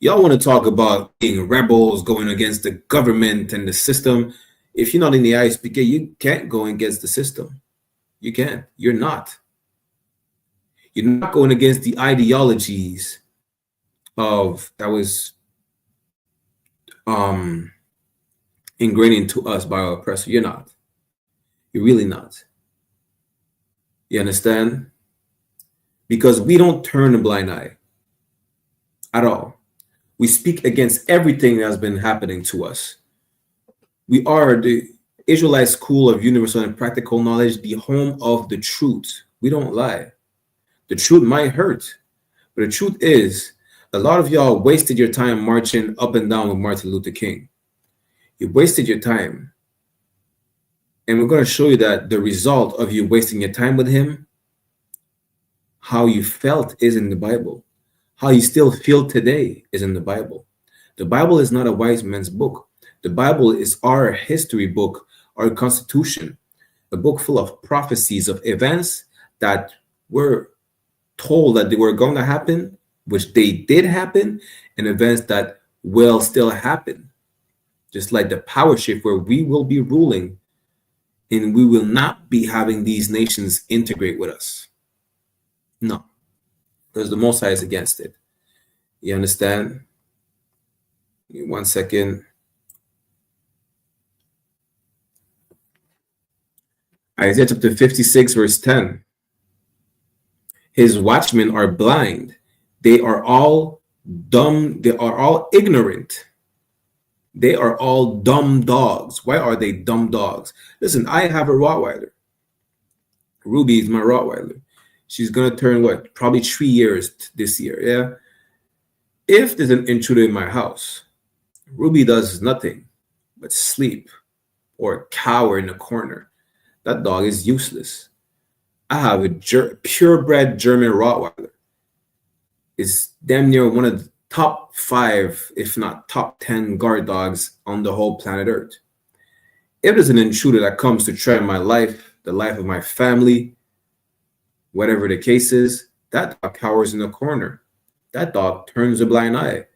Y'all want to talk about being rebels, going against the government and the system. If you're not in the I.S.U.P.K, you can't go against the system. You can't. You're not. You're not going against the ideologies of that was ingrained into us by our oppressor. You're not. You're really not. You understand? Because we don't turn a blind eye at all. We speak against everything that has been happening to us. We are the Israelite School of Universal and Practical Knowledge, the home of the truth. We don't lie. The truth might hurt, but the truth is, a lot of y'all wasted your time marching up and down with Martin Luther King. You wasted your time. And we're going to show you that the result of you wasting your time with him, how you felt, is in the Bible. How you still feel today is in the Bible. The Bible is not a wise man's book. The Bible is our history book, our constitution, a book full of prophecies of events that were told that they were going to happen, which they did happen, and events that will still happen. Just like the power shift where we will be ruling and we will not be having these nations integrate with us. No. Because the Most High is against it. You understand? 1 second. Isaiah chapter 56, verse 10. His watchmen are blind. They are all dumb. They are all ignorant. They are all dumb dogs. Why are they dumb dogs? Listen, I have a Rottweiler. Ruby is my Rottweiler. She's going to turn, what, probably 3 years this year, yeah? If there's an intruder in my house, Ruby does nothing but sleep or cower in the corner. That dog is useless. I have a purebred German Rottweiler. is damn near one of the top 5, if not top 10 guard dogs on the whole planet Earth. If there's an intruder that comes to threaten my life, the life of my family, whatever the case is, that dog cowers in the corner. That dog turns a blind eye.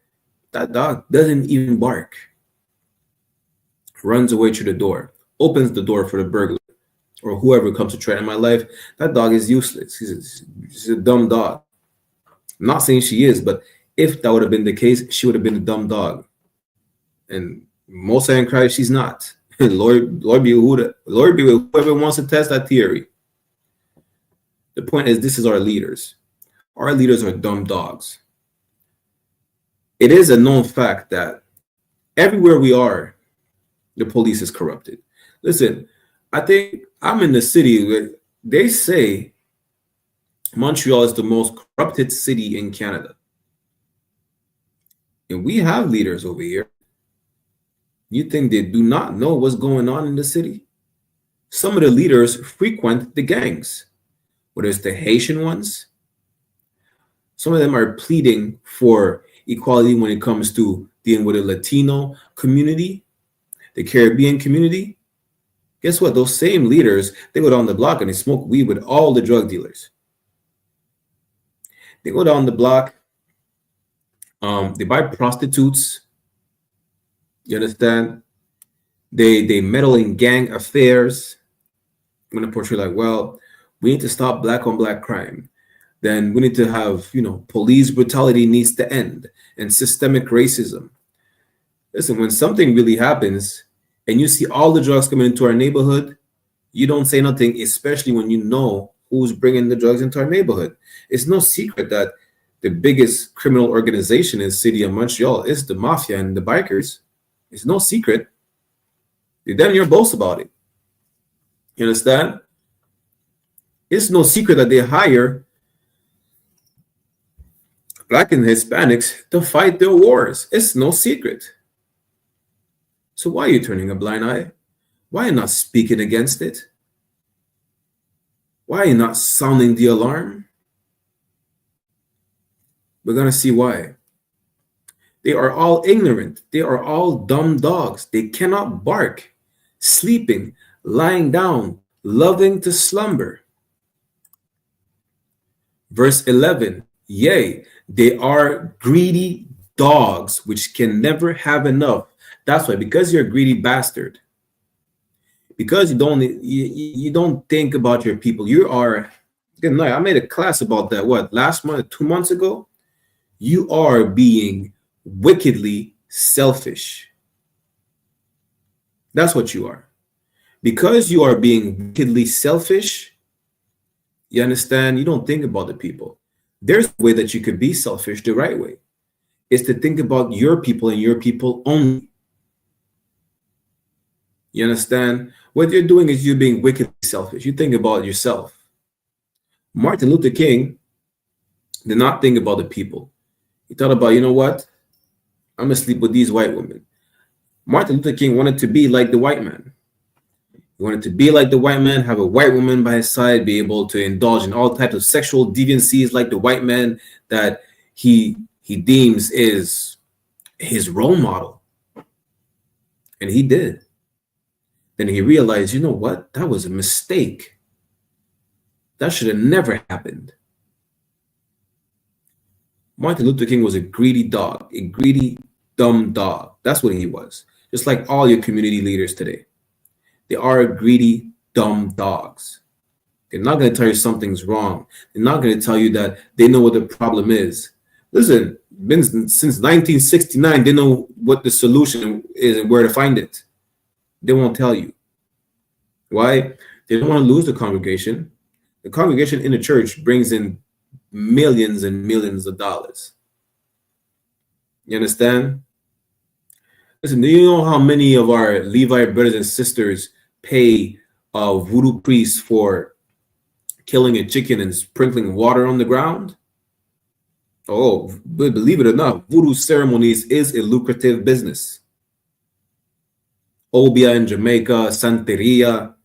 That dog doesn't even bark. Runs away through the door, opens the door for the burglar or whoever comes to threaten my life. That dog is useless. She's a dumb dog. I'm not saying she is, but if that would have been the case, she would have been a dumb dog. And most in Christ, she's not. Lord be with whoever wants to test that theory. The point is, this is our leaders. Our leaders are dumb dogs. It is a known fact that everywhere we are, the police is corrupted. Listen, I think I'm in the city where they say Montreal is the most corrupted city in Canada. And we have leaders over here. You think they do not know what's going on in the city? Some of the leaders frequent the gangs, whether it's the Haitian ones. Some of them are pleading for equality when it comes to dealing with the Latino community, the Caribbean community. Guess what? Those same leaders, they go down the block and they smoke weed with all the drug dealers. They go down the block. They buy prostitutes. You understand? They meddle in gang affairs. I'm going to portray like, well, we need to stop black on black crime. Then we need to have, police brutality needs to end and systemic racism. Listen, when something really happens and you see all the drugs coming into our neighborhood, you don't say nothing, especially when you know who's bringing the drugs into our neighborhood. It's no secret that the biggest criminal organization in the city of Montreal is the mafia and the bikers. It's no secret. They damn near boast about it. You understand? It's no secret that they hire Black and Hispanics to fight their wars. It's no secret. So why are you turning a blind eye? Why are you not speaking against it? Why are you not sounding the alarm? We're going to see why. They are all ignorant. They are all dumb dogs. They cannot bark, sleeping, lying down, loving to slumber. Verse 11, yea, they are greedy dogs which can never have enough. That's why, because you're a greedy bastard, because you don't think about your people. You are, good night. I made a class about that, last month, 2 months ago? You are being wickedly selfish. That's what you are. Because you are being wickedly selfish, you understand, you don't think about the people. There's a way that you could be selfish the right way. Is to think about your people and your people only. You understand? What you're doing is you're being wickedly selfish. You think about yourself. Martin Luther King did not think about the people. He thought about, you know what? I'm going to sleep with these white women. Martin Luther King wanted to be like the white man. He wanted to be like the white man, have a white woman by his side, be able to indulge in all types of sexual deviancies like the white man that he deems is his role model. And he did. Then he realized, you know what? That was a mistake. That should have never happened. Martin Luther King was a greedy dog, a greedy, dumb dog. That's what he was. Just like all your community leaders today. They are greedy, dumb dogs. They're not going to tell you something's wrong. They're not going to tell you that they know what the problem is. Listen, since 1969, they know what the solution is and where to find it. They won't tell you. Why? They don't want to lose the congregation. The congregation in the church brings in millions and millions of dollars. You understand? Listen, do you know how many of our Levite brothers and sisters pay voodoo priests for killing a chicken and sprinkling water on the ground? Oh, but believe it or not, voodoo ceremonies is a lucrative business. Obia in Jamaica, Santeria.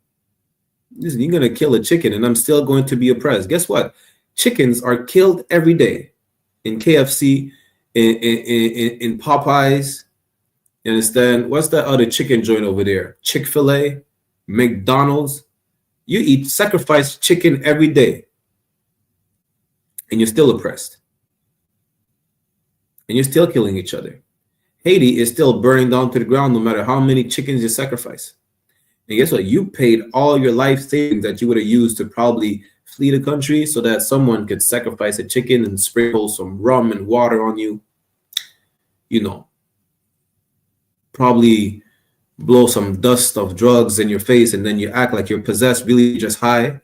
Listen, you're going to kill a chicken and I'm still going to be oppressed. Guess what? Chickens are killed every day. in KFC, in Popeyes. You understand? What's that other chicken joint over there? Chick-fil-A, McDonald's. You eat sacrificed chicken every day, and you're still oppressed. And you're still killing each other. Haiti is still burning down to the ground no matter how many chickens you sacrifice. And guess what? You paid all your life savings that you would have used to probably flee the country so that someone could sacrifice a chicken and sprinkle some rum and water on you. You know, probably blow some dust of drugs in your face, and then you act like you're possessed, really just high.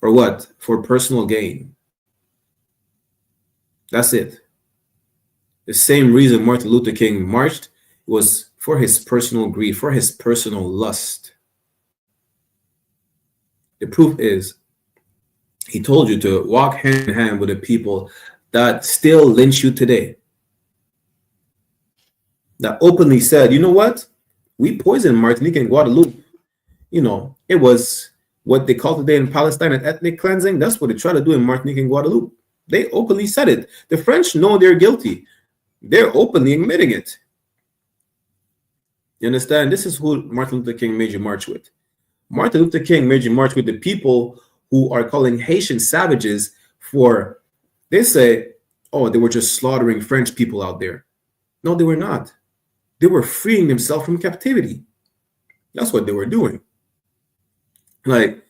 For what? For personal gain. That's it. The same reason Martin Luther King marched was for his personal greed, for his personal lust. The proof is, he told you to walk hand in hand with the people that still lynch you today. That openly said, you know what? We poisoned Martinique and Guadeloupe. You know, it was what they call today in Palestine an ethnic cleansing. That's what they try to do in Martinique and Guadeloupe. They openly said it. The French know they're guilty. They're openly admitting it. You understand? This is who Martin Luther King made you march with. Martin Luther King made you march with the people who are calling Haitian savages for, they say, oh, they were just slaughtering French people out there. No, they were not. They were freeing themselves from captivity. That's what they were doing. Like,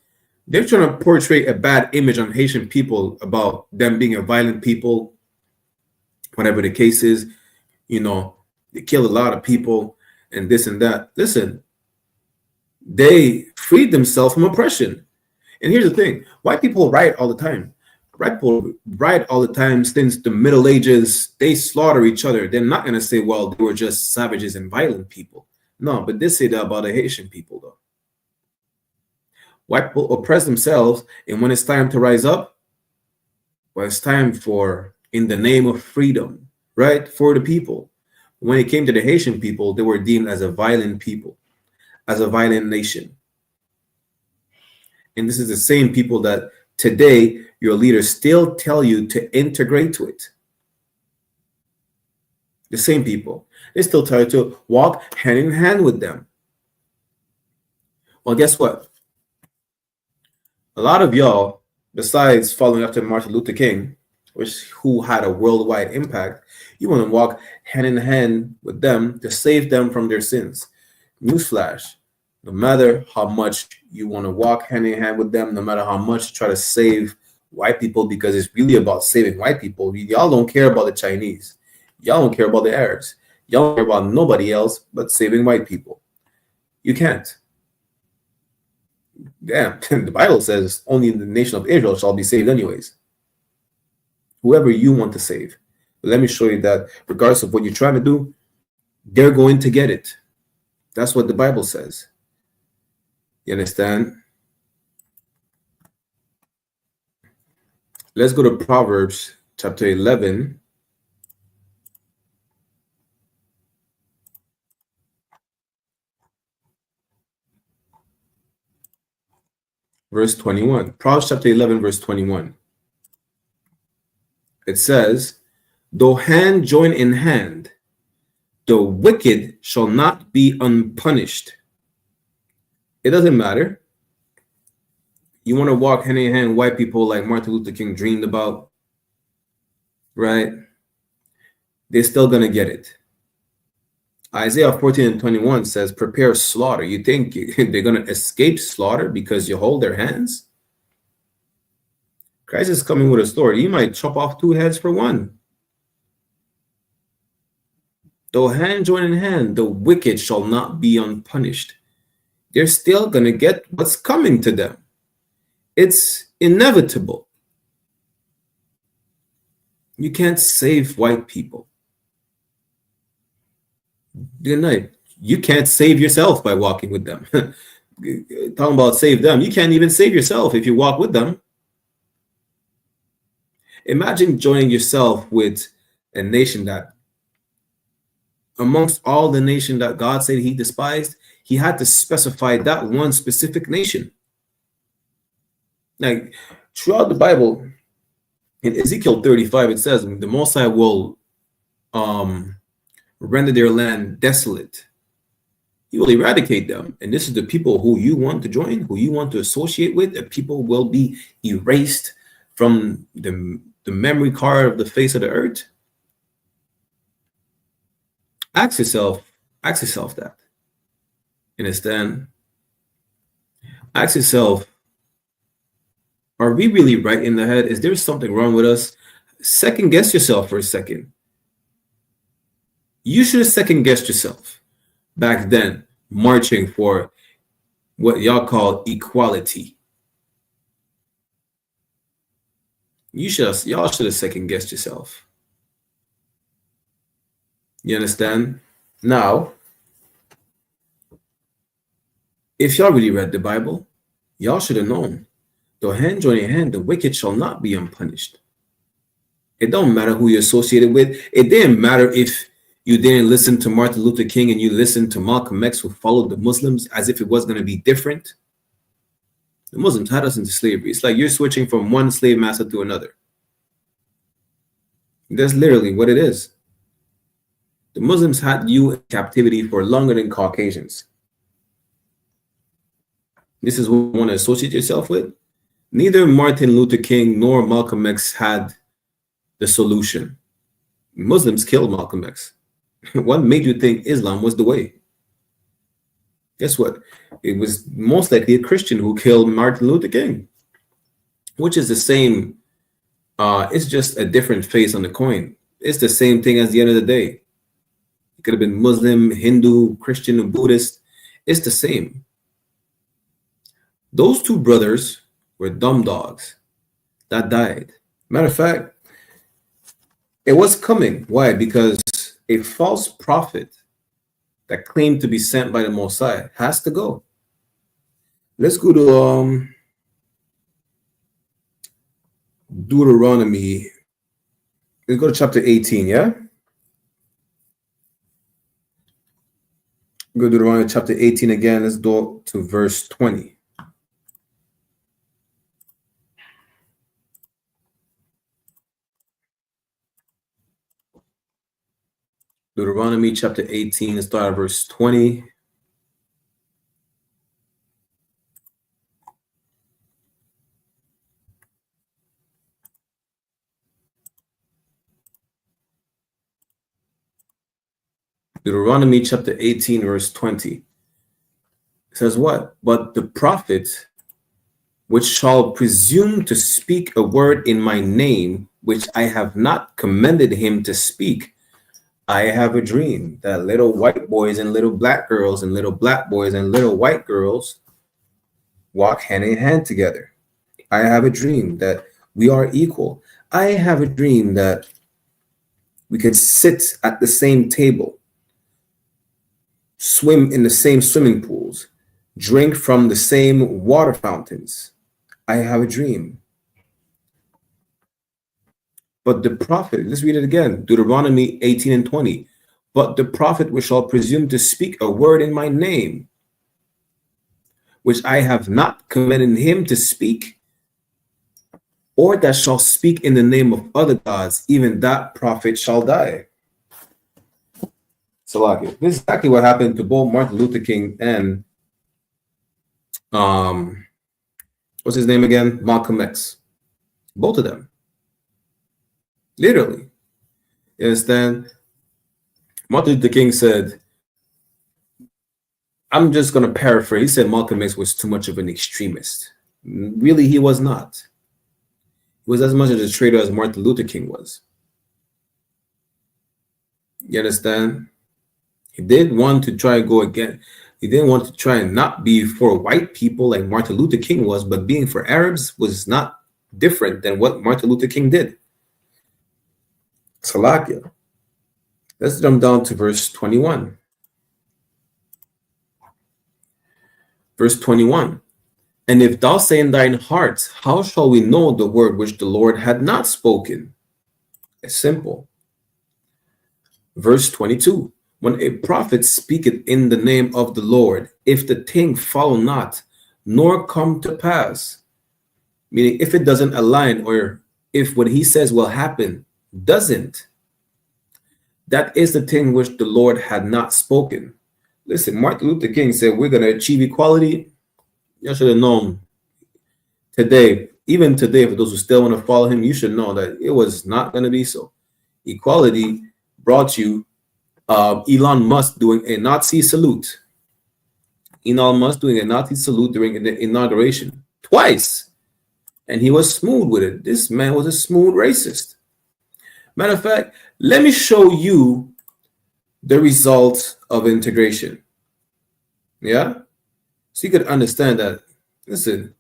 they're trying to portray a bad image on Haitian people about them being a violent people, whatever the case is. You know, they kill a lot of people and this and that. Listen, they freed themselves from oppression. And here's the thing. White people riot all the time. White people riot all the time since the Middle Ages. They slaughter each other. They're not going to say, well, they were just savages and violent people. No, but they say that about the Haitian people, though. White people oppress themselves, and when it's time to rise up, well, it's time for, in the name of freedom, right, for the people. When it came to the Haitian people, they were deemed as a violent people, as a violent nation. And this is the same people that today your leaders still tell you to integrate to it. The same people. They still tell you to walk hand in hand with them. Well, guess what? A lot of y'all, besides following after Martin Luther King, who had a worldwide impact, you want to walk hand in hand with them to save them from their sins. Newsflash, no matter how much you want to walk hand in hand with them, no matter how much you try to save white people, because it's really about saving white people, y'all don't care about the Chinese. Y'all don't care about the Arabs. Y'all don't care about nobody else but saving white people. You can't. Damn, the Bible says only the nation of Israel shall be saved anyways. Whoever you want to save. But let me show you that regardless of what you're trying to do, they're going to get it. That's what the Bible says. You understand? Let's go to Proverbs chapter 11. Verse 21. Proverbs chapter 11, verse 21. It says, though hand join in hand, the wicked shall not be unpunished. It doesn't matter. You want to walk hand in hand, white people like Martin Luther King dreamed about, right? They're still going to get it. Isaiah 14:21 says, prepare slaughter. You think they're going to escape slaughter because you hold their hands? Christ is coming with a story. You might chop off 2 heads for one. Though hand join in hand, the wicked shall not be unpunished. They're still going to get what's coming to them. It's inevitable. You can't save white people. Good night. You can't save yourself by walking with them. Talking about save them. You can't even save yourself if you walk with them. Imagine joining yourself with a nation that, amongst all the nation that God said he despised, he had to specify that one specific nation. Like, throughout the Bible, In Ezekiel 35, it says the Most High will render their land desolate. He will eradicate them. And this is the people who you want to join, who you want to associate with. The people will be erased from the memory card of the face of the earth. Ask yourself that. You understand? Ask yourself, are we really right in the head? Is there something wrong with us? Second guess yourself for a second. You should have second guessed yourself back then, marching for what y'all call equality. Y'all should have second guessed yourself. You understand? Now, if y'all really read the Bible, y'all should have known. Though hand join in hand, the wicked shall not be unpunished. It don't matter who you're associated with. It didn't matter if you didn't listen to Martin Luther King and you listened to Malcolm X, who followed the Muslims as if it was going to be different. The Muslims had us into slavery. It's like you're switching from one slave master to another. That's literally what it is. The Muslims had you in captivity for longer than Caucasians. This is what you want to associate yourself with? Neither Martin Luther King nor Malcolm X had the solution. Muslims killed Malcolm X. What made you think Islam was the way? Guess what? It was most likely a Christian who killed Martin Luther King, which is the same. It's just a different face on the coin. It's the same thing at the end of the day. It could have been Muslim, Hindu, Christian, or Buddhist. It's the same. Those two brothers were dumb dogs that died. Matter of fact, it was coming. Why? Because a false prophet that claimed to be sent by the Most High has to go. Let's go to Deuteronomy. Let's go to chapter 18, yeah? Go to Deuteronomy chapter 18 again. Let's go to verse 20. Deuteronomy chapter 18, let's start at verse 20. Deuteronomy chapter 18, verse 20. It says what? But the prophet which shall presume to speak a word in my name, which I have not commanded him to speak, I have a dream that little white boys and little black girls and little black boys and little white girls walk hand in hand together. I have a dream that we are equal. I have a dream that we could sit at the same table, swim in the same swimming pools, drink from the same water fountains. I have a dream. But the prophet, let's read it again, Deuteronomy 18 and 20. But the prophet which shall presume to speak a word in my name, which I have not commanded him to speak, or that shall speak in the name of other gods, even that prophet shall die. Salaki. This is exactly what happened to both Martin Luther King and what's his name again? Malcolm X. Both of them. Literally. You understand? Martin Luther King said, I'm just going to paraphrase. He said Malcolm X was too much of an extremist. Really, he was not. He was as much of a traitor as Martin Luther King was. You understand? He did want to try and go again. He didn't want to try and not be for white people like Martin Luther King was, but being for Arabs was not different than what Martin Luther King did. Salakia. Let's jump down to verse 21. Verse 21. And if thou say in thine heart, how shall we know the word which the Lord had not spoken? It's simple. Verse 22. When a prophet speaketh in the name of the Lord, if the thing follow not, nor come to pass, meaning if it doesn't align or if what he says will happen doesn't, that is the thing which the Lord had not spoken. Listen, Martin Luther King said we're going to achieve equality. You should have known today, even today, for those who still want to follow him, you should know that it was not going to be so. Equality brought you Elon Musk doing a Nazi salute. Elon Musk doing a Nazi salute during the inauguration twice. And he was smooth with it. This man was a smooth racist. Matter of fact, let me show you the results of integration. Yeah? So you could understand that, listen,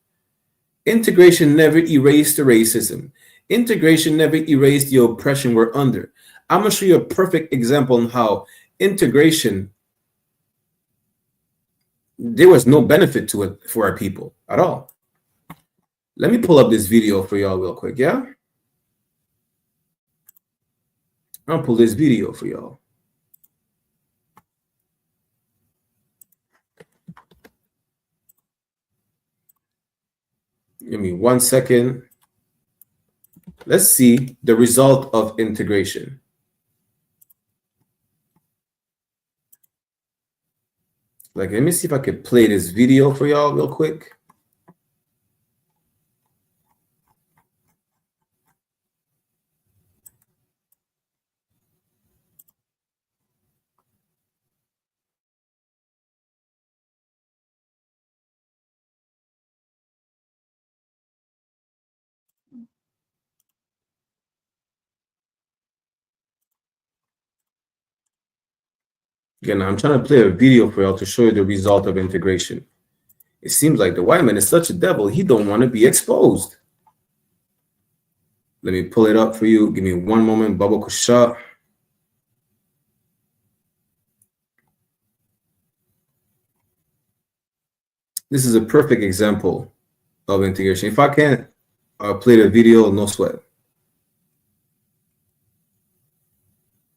integration never erased the racism. Integration never erased the oppression we're under. I'm going to show you a perfect example on how integration, there was no benefit to it for our people at all. Let me pull up this video for y'all real quick, yeah? I'll pull this video for y'all. Give me 1 second. Let's see the result of integration. Like, let me see if I could play this video for y'all real quick. Again, I'm trying to play a video for y'all to show you the result of integration. It seems like the white man is such a devil, he don't want to be exposed. Let me pull it up for you. Give me 1 moment, Baba Kusha. This is a perfect example of integration. If I can't play the video, no sweat.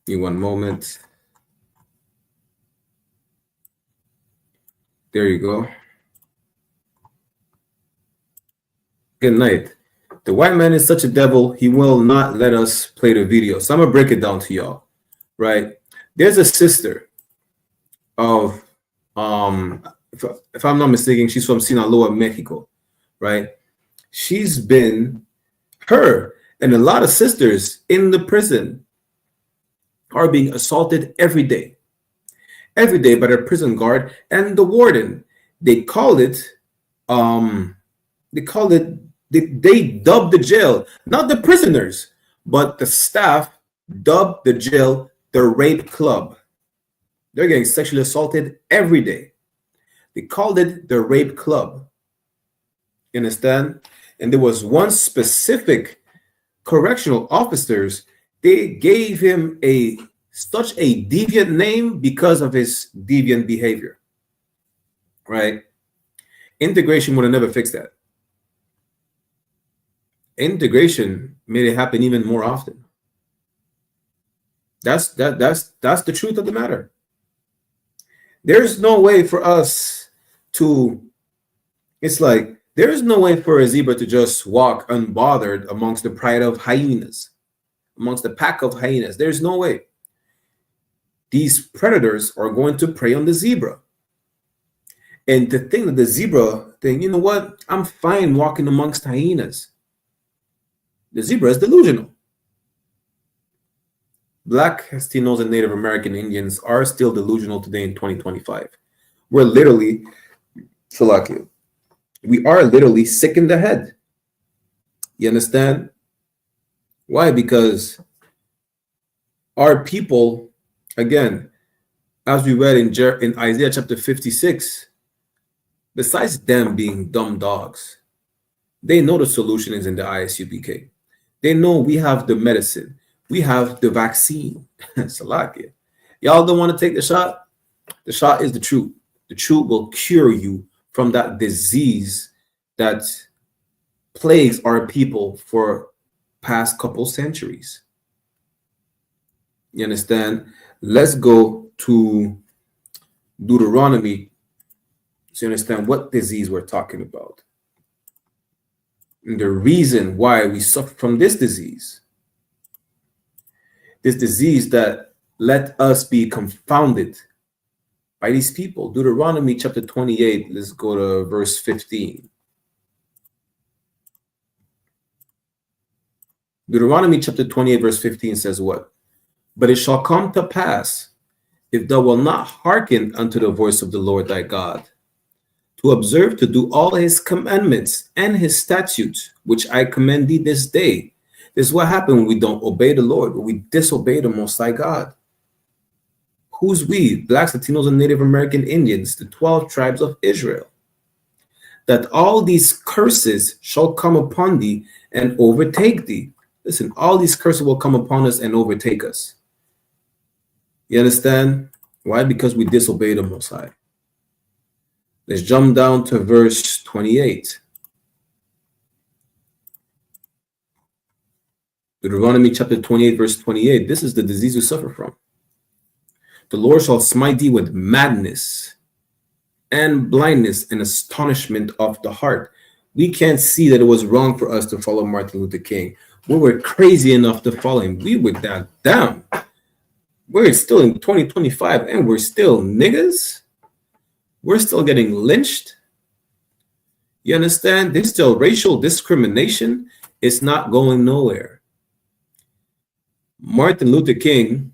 Give me 1 moment. There you go. Good night. The white man is such a devil, he will not let us play the video. So I'm going to break it down to y'all, right? There's a sister of, if I'm not mistaken, she's from Sinaloa, Mexico, right? She's been, her and a lot of sisters in the prison are being assaulted every day by their prison guard and the warden. They dubbed the jail, not the prisoners, but the staff dubbed the jail the rape club. They're getting sexually assaulted every day. They called it the rape club. You understand? And there was one specific correctional officers, they gave him such a deviant name because of his deviant behavior, right? Integration would have never fixed that. Integration made it happen even more often. That's the truth of the matter. There's no way for us to, it's like, there's no way for a zebra to just walk unbothered amongst the pride of hyenas, amongst the pack of hyenas. There's no way. These predators are going to prey on the zebra. And the thing that the zebra thing, you know what? I'm fine walking amongst hyenas. The zebra is delusional. Black Castinos and Native American Indians are still delusional today in 2025. We're literally, Salakia, we are literally sick in the head. You understand? Why? Because our people, again, as we read in Isaiah chapter 56, besides them being dumb dogs, they know the solution is in the ISUPK. They know we have the medicine. We have the vaccine. Salakia. Y'all don't want to take the shot? The shot is the truth. The truth will cure you from that disease that plagues our people for past couple centuries. You understand? Let's go to Deuteronomy so you understand what disease we're talking about. And the reason why we suffer from this disease that let us be confounded by these people. Deuteronomy chapter 28, let's go to verse 15. Deuteronomy chapter 28, verse 15 says what? But it shall come to pass, if thou wilt not hearken unto the voice of the Lord thy God, to observe to do all his commandments and his statutes, which I command thee this day. This is what happened when we don't obey the Lord, when we disobey the Most High God. Who's we? Blacks, Latinos, and Native American Indians, the 12 tribes of Israel. That all these curses shall come upon thee and overtake thee. Listen, all these curses will come upon us and overtake us. You understand? Why? Because we disobey the Most High. Let's jump down to verse 28. Deuteronomy chapter 28, verse 28. This is the disease we suffer from. The Lord shall smite thee with madness and blindness and astonishment of the heart. We can't see that it was wrong for us to follow Martin Luther King. We were crazy enough to follow him. We were that down. We're still in 2025 and we're still niggas. We're still getting lynched. You understand? There's still racial discrimination. It's not going nowhere. Martin Luther King,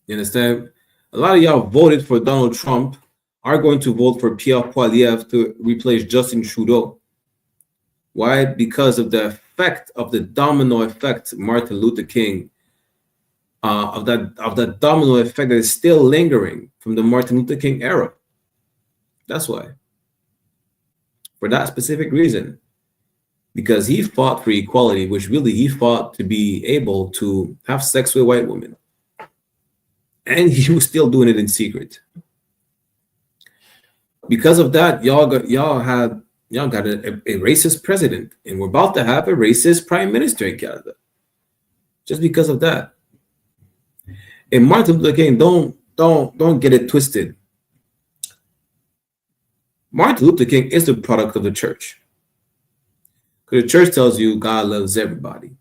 you understand? A lot of y'all voted for Donald Trump, are going to vote for Pierre Poilievre to replace Justin Trudeau. Why? Because of the effect of the domino effect, Martin Luther King, of that domino effect that is still lingering from the Martin Luther King era. That's why. For that specific reason. Because he fought for equality, which really he fought to be able to have sex with white women. And he was still doing it in secret. Because of that, y'all got a racist president, and we're about to have a racist prime minister in Canada. Just because of that. And Martin Luther King, don't get it twisted. Martin Luther King is the product of the church. Because the church tells you God loves everybody.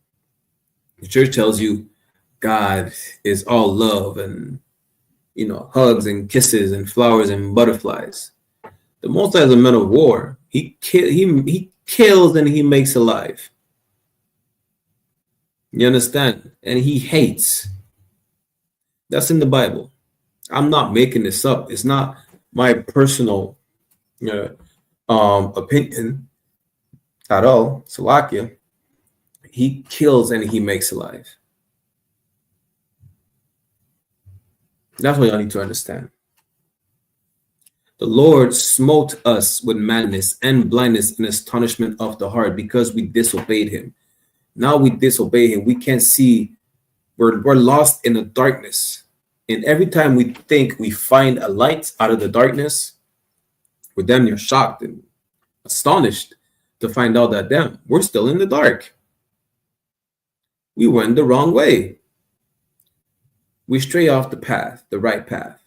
The church tells you God is all love and, hugs and kisses and flowers and butterflies. The Most High is a man of war. He kills and he makes alive. You understand? And he hates. That's in the Bible. I'm not making this up. It's not my personal opinion at all. Salakia. He kills and he makes alive. That's what y'all need to understand. The Lord smote us with madness and blindness and astonishment of the heart because we disobeyed him. Now we disobey him. We can't see. We're lost in the darkness. And every time we think we find a light out of the darkness, we're damn near shocked and astonished to find out that, we're still in the dark. We went the wrong way. We stray off the path, the right path.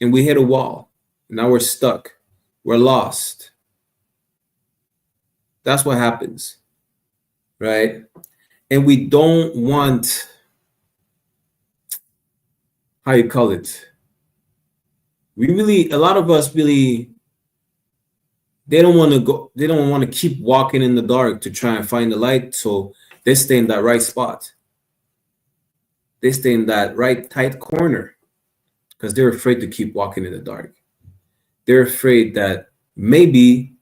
And we hit a wall. Now we're stuck. We're lost. That's what happens, right? And we don't want, a lot of us really, they don't want to keep walking in the dark to try and find the light, so they stay in that right spot. They stay in that right tight corner because they're afraid to keep walking in the dark. They're afraid that maybe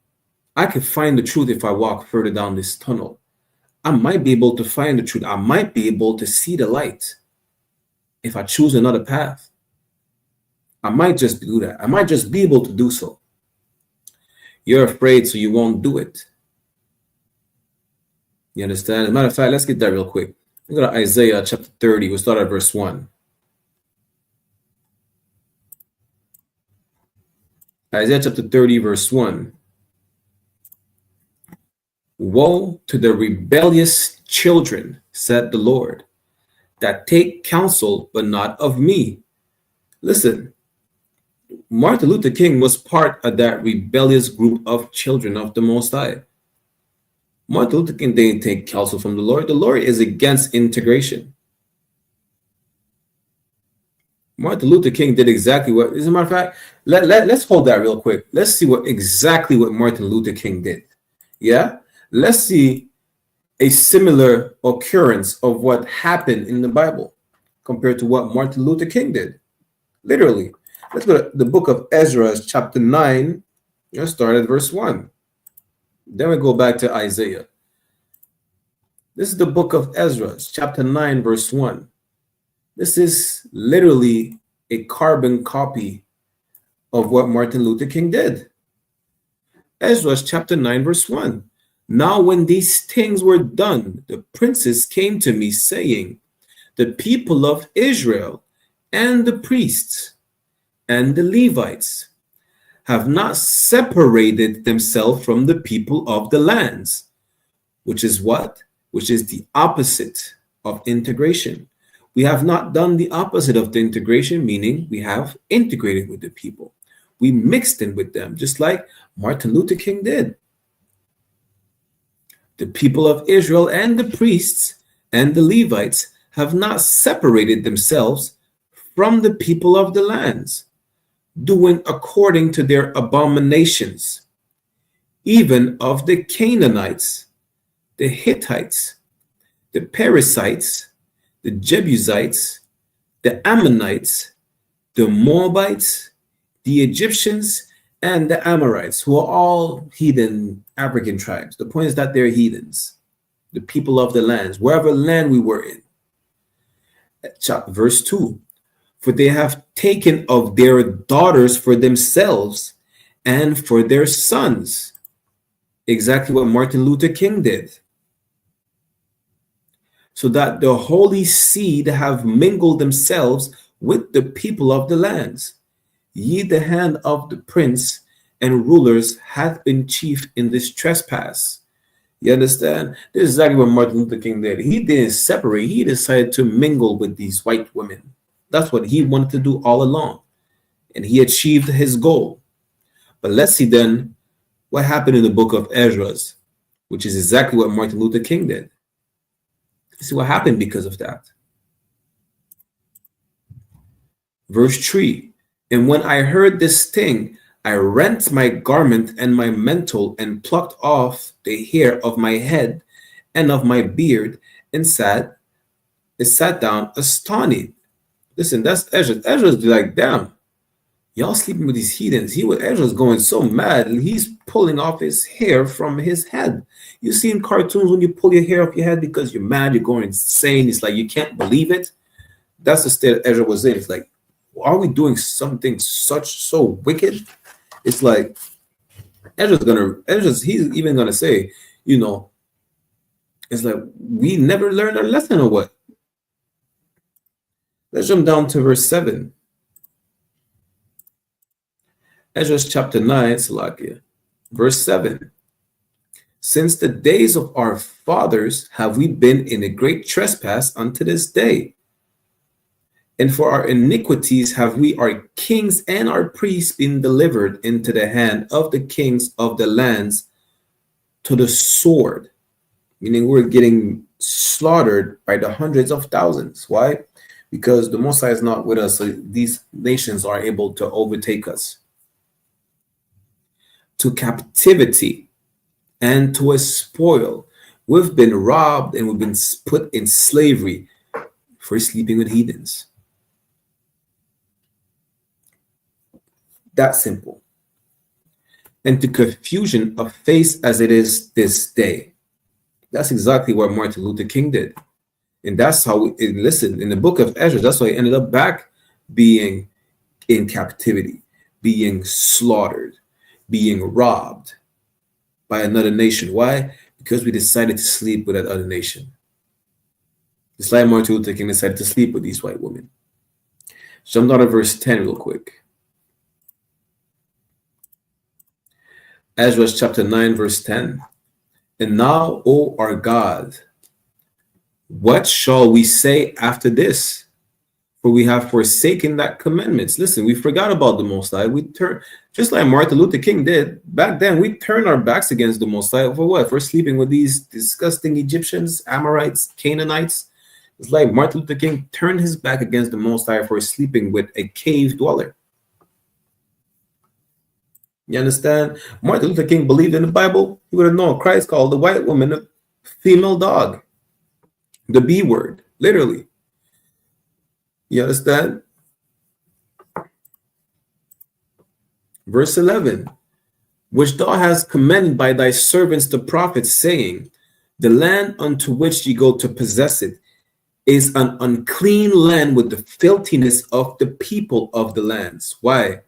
I could find the truth if I walk further down this tunnel. I might be able to find the truth. I might be able to see the light if I choose another path. I might just do that. I might just be able to do so. You're afraid, so you won't do it. You understand? As a matter of fact, let's get that real quick. We'll go to Isaiah chapter 30. We'll start at verse 1. Isaiah chapter 30, verse 1. Woe to the rebellious children, said the Lord, that take counsel, but not of me. Listen, Martin Luther King was part of that rebellious group of children of the Most High. Martin Luther King didn't take counsel from the Lord. The Lord is against integration. Martin Luther King did exactly what, as a matter of fact, let's hold that real quick. Let's see exactly what Martin Luther King did. Yeah? Let's see a similar occurrence of what happened in the Bible compared to what Martin Luther King did. Literally. Let's go to the book of Ezra, chapter 9. Let's start at verse 1. Then we go back to Isaiah. This is the book of Ezra, chapter 9, verse 1. This is literally a carbon copy of what Martin Luther King did. Ezra chapter 9, verse 1. Now when these things were done, the princes came to me, saying, the people of Israel and the priests and the Levites have not separated themselves from the people of the lands, which is what? Which is the opposite of integration. We have not done the opposite of the integration, meaning we have integrated with the people. We mixed in with them, just like Martin Luther King did. The people of Israel and the priests and the Levites have not separated themselves from the people of the lands, doing according to their abominations, even of the Canaanites, the Hittites, the Perizzites, the Jebusites, the Ammonites, the Moabites, the Egyptians, and the Amorites, who are all heathen African tribes. The point is that they're heathens, the people of the lands, wherever land we were in. Verse 2, for they have taken of their daughters for themselves and for their sons. Exactly what Martin Luther King did. So that the holy seed have mingled themselves with the people of the lands. Ye, the hand of the prince and rulers hath been chief in this trespass. You understand? This is exactly what Martin Luther King did. He didn't separate. He decided to mingle with these white women. That's what he wanted to do all along. And he achieved his goal. But let's see then what happened in the book of Ezra, which is exactly what Martin Luther King did. See what happened because of that. Verse 3, and when I heard this thing, I rent my garment and my mantle and plucked off the hair of my head and of my beard and sat down astonished. Listen, that's Ezra. Ezra's like, damn, y'all sleeping with these heathens. Ezra's going so mad. He's pulling off his hair from his head. You see in cartoons when you pull your hair off your head because you're mad, you're going insane. It's like you can't believe it. That's the state Ezra was in. It's like, are we doing something so wicked? It's like he's even gonna say, it's like we never learned our lesson or what? Let's jump down to verse 7. Ezra chapter 9, Salakia, verse 7. Since the days of our fathers have we been in a great trespass unto this day. And for our iniquities have we, our kings and our priests, been delivered into the hand of the kings of the lands to the sword. Meaning we're getting slaughtered by the hundreds of thousands. Why? Because the Most High is not with us. So these nations are able to overtake us. To captivity and to a spoil. We've been robbed and we've been put in slavery for sleeping with heathens. That simple. And to confusion of face as it is this day. That's exactly what Martin Luther King did. And that's how, listen, in the book of Ezra, that's why he ended up back being in captivity, being slaughtered, being robbed by another nation. Why? Because we decided to sleep with that other nation. It's like Martin Luther King decided to sleep with these white women. Jump down to verse 10 real quick. Ezra chapter 9, verse 10. And now, O our God, what shall we say after this? for we have forsaken that commandments. Listen, we forgot about the Most High. We turn, just like Martin Luther King did back then. We turned our backs against the Most High for what? For sleeping with these disgusting Egyptians, Amorites, Canaanites. It's like Martin Luther King turned his back against the Most High for sleeping with a cave dweller. You understand? Martin Luther King believed in the Bible. He would have known Christ called the white woman a female dog. The B word, literally. You understand? Verse 11, which thou hast commanded by thy servants the prophets, saying, the land unto which ye go to possess it is an unclean land with the filthiness of the people of the lands. Why?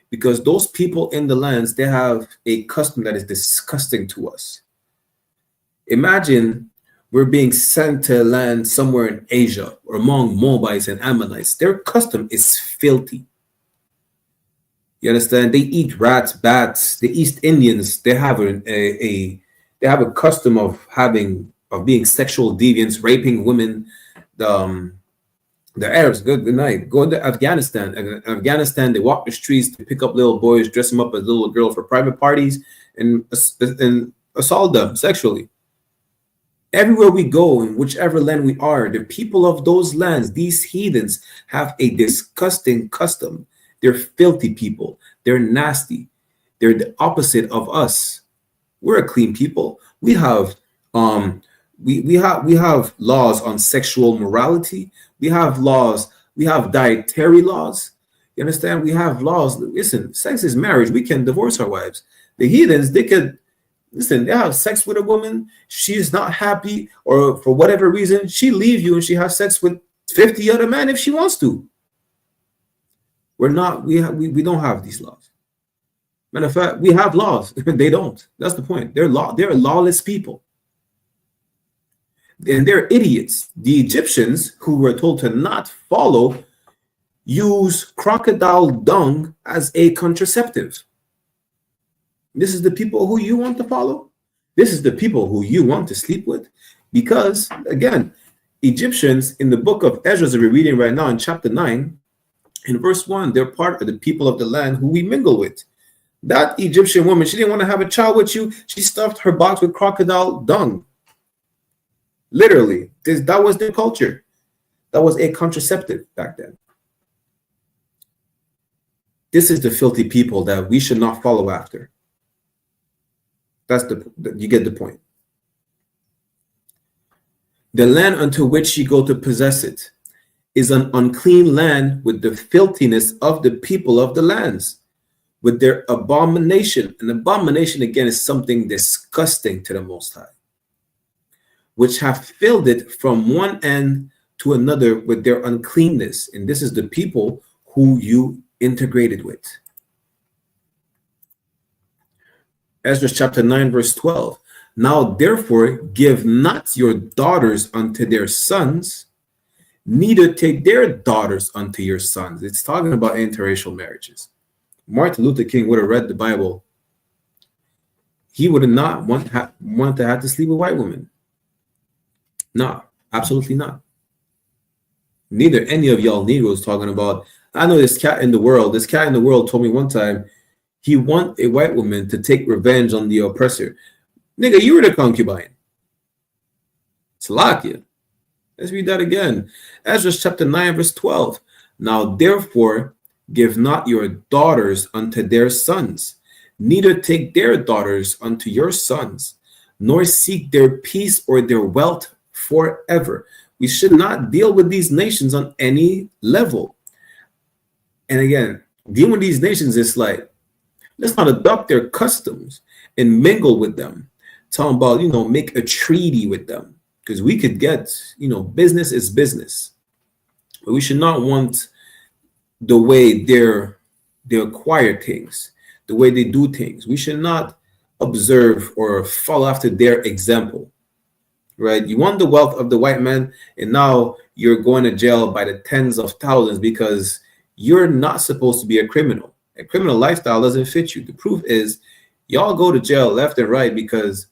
Because those people in the lands, they have a custom that is disgusting to us. Imagine we're being sent to a land somewhere in Asia or among Moabites and Ammonites. Their custom is filthy. You understand? They eat rats, bats. The East Indians, they have they have a custom of being sexual deviants, raping women. The Arabs, good night. Go to Afghanistan. In Afghanistan, they walk the streets to pick up little boys, dress them up as little girls for private parties, and assault them sexually. Everywhere we go, in whichever land we are, the people of those lands, these heathens, have a disgusting custom. They're filthy people. They're nasty. They're the opposite of us. We're a clean people. We have we have laws on sexual morality. We have laws. We have dietary laws. You understand? We have laws. Listen, sex is marriage. We can divorce our wives. The heathens, they could. Listen, they have sex with a woman. She's not happy, or for whatever reason, she leave you and she has sex with 50 other men if she wants to. We're not. We don't have these laws. Matter of fact, we have laws. They don't. That's the point. They're lawless people, and they're idiots. The Egyptians, who were told to not follow, use crocodile dung as a contraceptive. This is the people who you want to follow. This is the people who you want to sleep with. Because, again, Egyptians in the book of Ezra that we're reading right now in chapter 9, in verse 1, they're part of the people of the land who we mingle with. That Egyptian woman, she didn't want to have a child with you. She stuffed her box with crocodile dung. Literally. That was their culture. That was a contraceptive back then. This is the filthy people that we should not follow after. That's you get the point. The land unto which ye go to possess it is an unclean land with the filthiness of the people of the lands, with their abomination. An abomination, again, is something disgusting to the Most High, which have filled it from one end to another with their uncleanness. And this is the people who you integrated with. Ezra chapter 9, verse 12. Now, therefore, give not your daughters unto their sons, neither take their daughters unto your sons. It's talking about interracial marriages. Martin Luther King would have read the Bible. He would have not want to have to sleep with white women. No, absolutely not. Neither any of y'all Negroes talking about, I know this cat in the world. This cat in the world told me one time, he want a white woman to take revenge on the oppressor. Nigga, you were the concubine. Salakia. Let's read that again. Ezra chapter 9, verse 12. Now, therefore, give not your daughters unto their sons, neither take their daughters unto your sons, nor seek their peace or their wealth forever. We should not deal with these nations on any level. And again, dealing with these nations is like, let's not adopt their customs and mingle with them. Talking about, make a treaty with them. Because we could get, business is business. But we should not want the way they acquire things, the way they do things. We should not observe or follow after their example. Right? You want the wealth of the white man, and now you're going to jail by the tens of thousands because you're not supposed to be a criminal. A criminal lifestyle doesn't fit you. The proof is y'all go to jail left and right because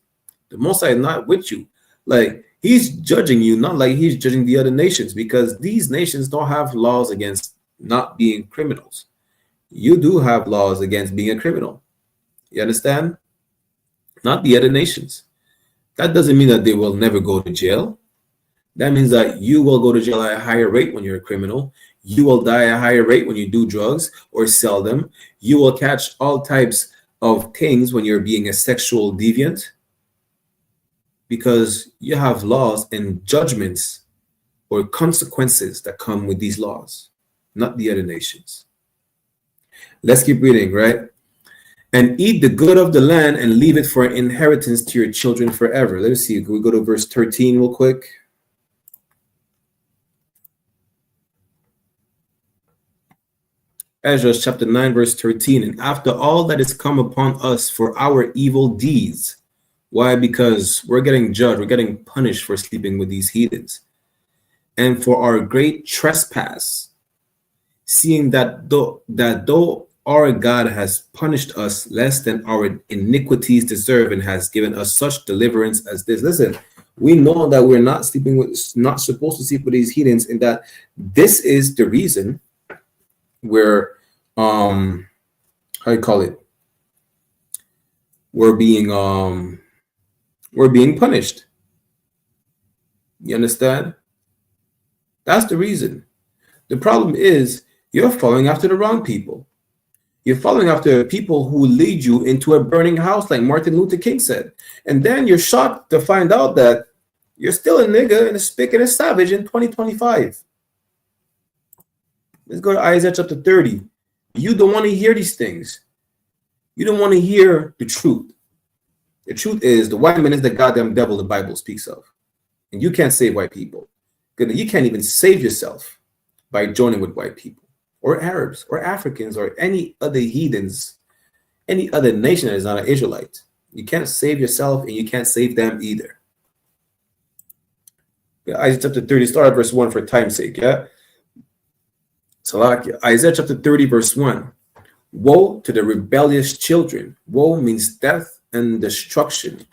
the Most High is not with you. Like, He's judging you, not like he's judging the other nations, because these nations don't have laws against not being criminals. You do have laws against being a criminal. You understand? Not the other nations. That doesn't mean that they will never go to jail. That means that you will go to jail at a higher rate when you're a criminal. You will die at a higher rate when you do drugs or sell them. You will catch all types of things when you're being a sexual deviant, because you have laws and judgments or consequences that come with these laws, not the other nations. Let's keep reading, right? And eat the good of the land and leave it for an inheritance to your children forever. Let's see. Can we go to verse 13 real quick? Ezra chapter 9, verse 13. And after all that is come upon us for our evil deeds. Why? Because we're getting judged. We're getting punished for sleeping with these heathens. And for our great trespass, seeing that though our God has punished us less than our iniquities deserve and has given us such deliverance as this. Listen, we know that we're not supposed to sleep with these heathens, and that this is the reason we're we're being punished. You understand? That's the reason. The problem is you're following after the wrong people. You're following after people who lead you into a burning house, like Martin Luther King said. And then you're shocked to find out that you're still a nigga and a spick and a savage in 2025. Let's go to Isaiah chapter 30. You don't want to hear these things. You don't want to hear the truth. The truth is the white man is the goddamn devil the Bible speaks of. And you can't save white people. You can't even save yourself by joining with white people or Arabs or Africans or any other heathens, any other nation that is not an Israelite. You can't save yourself and you can't save them either. Yeah, Isaiah chapter 30, start at verse 1 for time's sake. Yeah. Salakia. Isaiah chapter 30, verse 1. Woe to the rebellious children. Woe means death and destruction.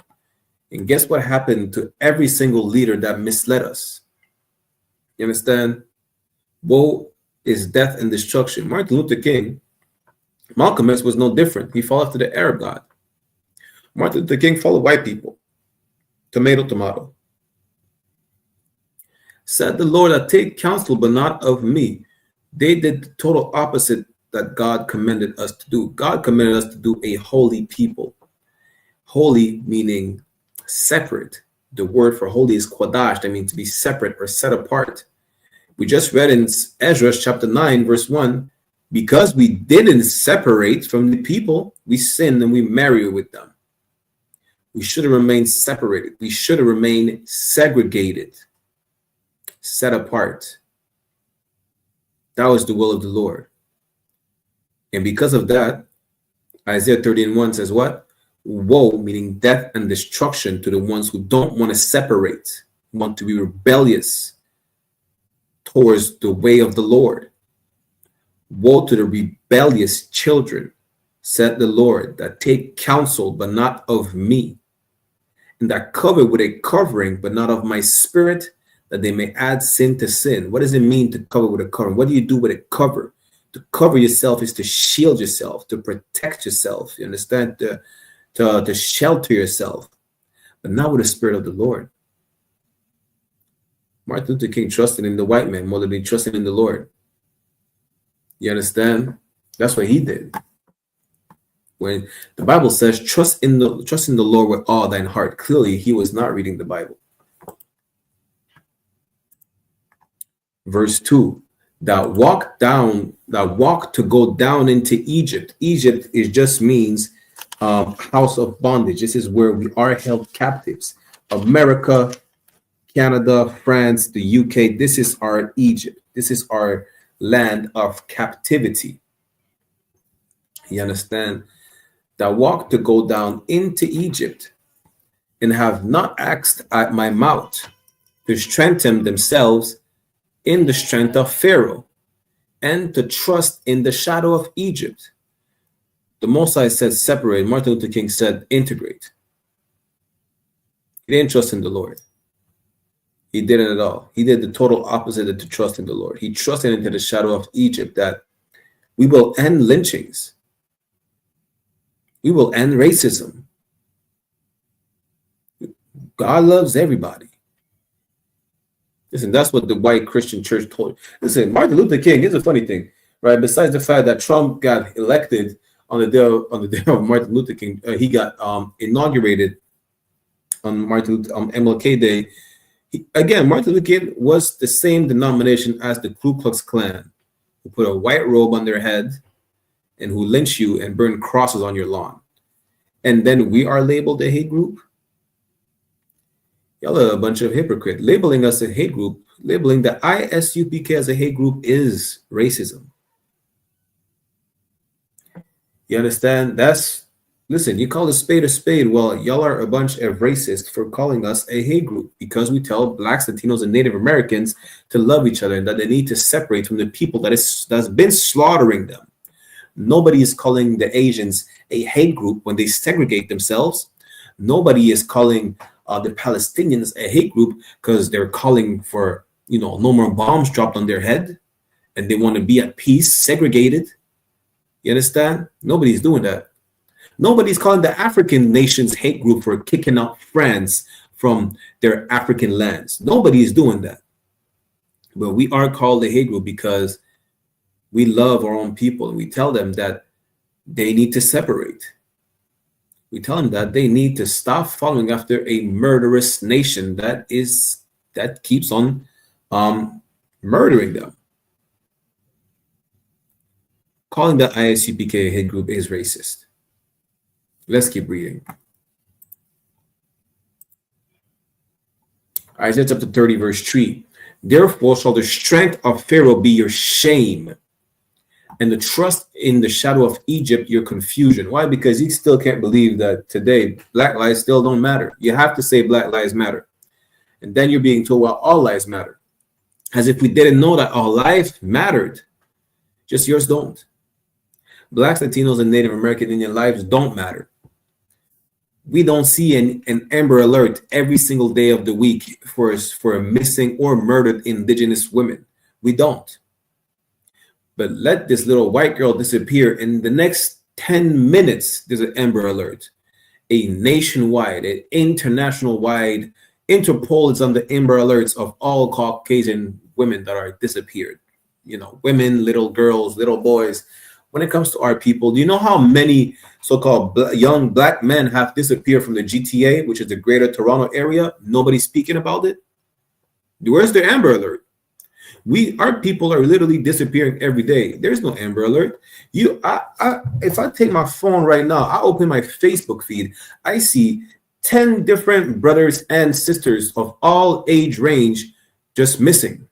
And guess what happened to every single leader that misled us? You understand? Woe is death and destruction. Martin Luther King, Mlk'S was no different. He followed after the Arab God. Martin Luther King followed white people. Tomato, tomato. Said the Lord, I take counsel, but not of me. They did the total opposite that God commanded us to do. God commanded us to do a holy people. Holy meaning separate. The word for holy is quadash. That means to be separate or set apart. We just read in Ezra chapter 9, verse 1, because we didn't separate from the people, we sinned and we married with them. We should have remained separated. We should have remained segregated, set apart. That was the will of the Lord. And because of that, Isaiah 30:1 says what? Woe, meaning death and destruction to the ones who don't want to separate, want to be rebellious towards the way of the Lord. Woe to the rebellious children, said the Lord, that take counsel, but not of me, and that cover with a covering, but not of my spirit, that they may add sin to sin. What does it mean to cover with a covering? What do you do with a cover? To cover yourself is to shield yourself, to protect yourself. You understand? To shelter yourself, but not with the spirit of the Lord. Martin Luther King trusted in the white man more than he trusted in the Lord. You understand? That's what he did. When the Bible says, trust in the Lord with all thine heart, clearly he was not reading the Bible. Verse 2, that walk to go down into Egypt. Egypt just means house of bondage. This is where we are held captives. America, Canada, France, the UK, this is our Egypt. This is our land of captivity. You understand? That walk to go down into Egypt and have not asked at my mouth to strengthen themselves in the strength of Pharaoh and to trust in the shadow of Egypt. The Most High said separate. Martin Luther King said integrate. He didn't trust in the Lord. He didn't at all. He did the total opposite of to trust in the Lord. He trusted into the shadow of Egypt that we will end lynchings. We will end racism. God loves everybody. Listen, that's what the white Christian church told. Listen, Martin Luther King, here's a funny thing, right? Besides the fact that Trump got elected on the day of Martin Luther King, he got inaugurated on MLK Day. Again, Martin Luther King was the same denomination as the Ku Klux Klan, who put a white robe on their head and who lynch you and burn crosses on your lawn. And then we are labeled a hate group. Y'all are a bunch of hypocrites. Labeling us a hate group, labeling the I.S.U.P.K as a hate group is racism. You understand? Listen, you call a spade a spade. Well, y'all are a bunch of racists for calling us a hate group because we tell Blacks, Latinos, and Native Americans to love each other and that they need to separate from the people that's been slaughtering them. Nobody is calling the Asians a hate group when they segregate themselves. Nobody is calling the Palestinians a hate group because they're calling for, no more bombs dropped on their head and they want to be at peace, segregated. You understand? Nobody's doing that. Nobody's calling the African nations hate group for kicking out France from their African lands. Nobody is doing that. But we are called a hate group because we love our own people and we tell them that they need to separate. We tell them that they need to stop following after a murderous nation that keeps on murdering them. Calling the I.S.U.P.K a hate group is racist. Let's keep reading. Isaiah chapter 30, verse 3. Therefore shall the strength of Pharaoh be your shame, and the trust in the shadow of Egypt your confusion. Why? Because he still can't believe that today black lives still don't matter. You have to say black lives matter. And then you're being told, well, all lives matter. As if we didn't know that all life mattered. Just yours don't. Blacks, Latinos, and Native American Indian lives don't matter. We don't see an Amber Alert every single day of the week for missing or murdered indigenous women. We don't. But let this little white girl disappear. In the next 10 minutes, there's an Amber Alert. A nationwide, an international-wide, Interpol is on the Amber Alerts of all Caucasian women that are disappeared. Women, little girls, little boys. When it comes to our people, do you know how many so-called young black men have disappeared from the GTA, which is the Greater Toronto Area? Nobody's speaking about it. Where's the Amber Alert? Our people are literally disappearing every day. There's no Amber Alert. If I take my phone right now, I open my Facebook feed, I see 10 different brothers and sisters of all age range just missing,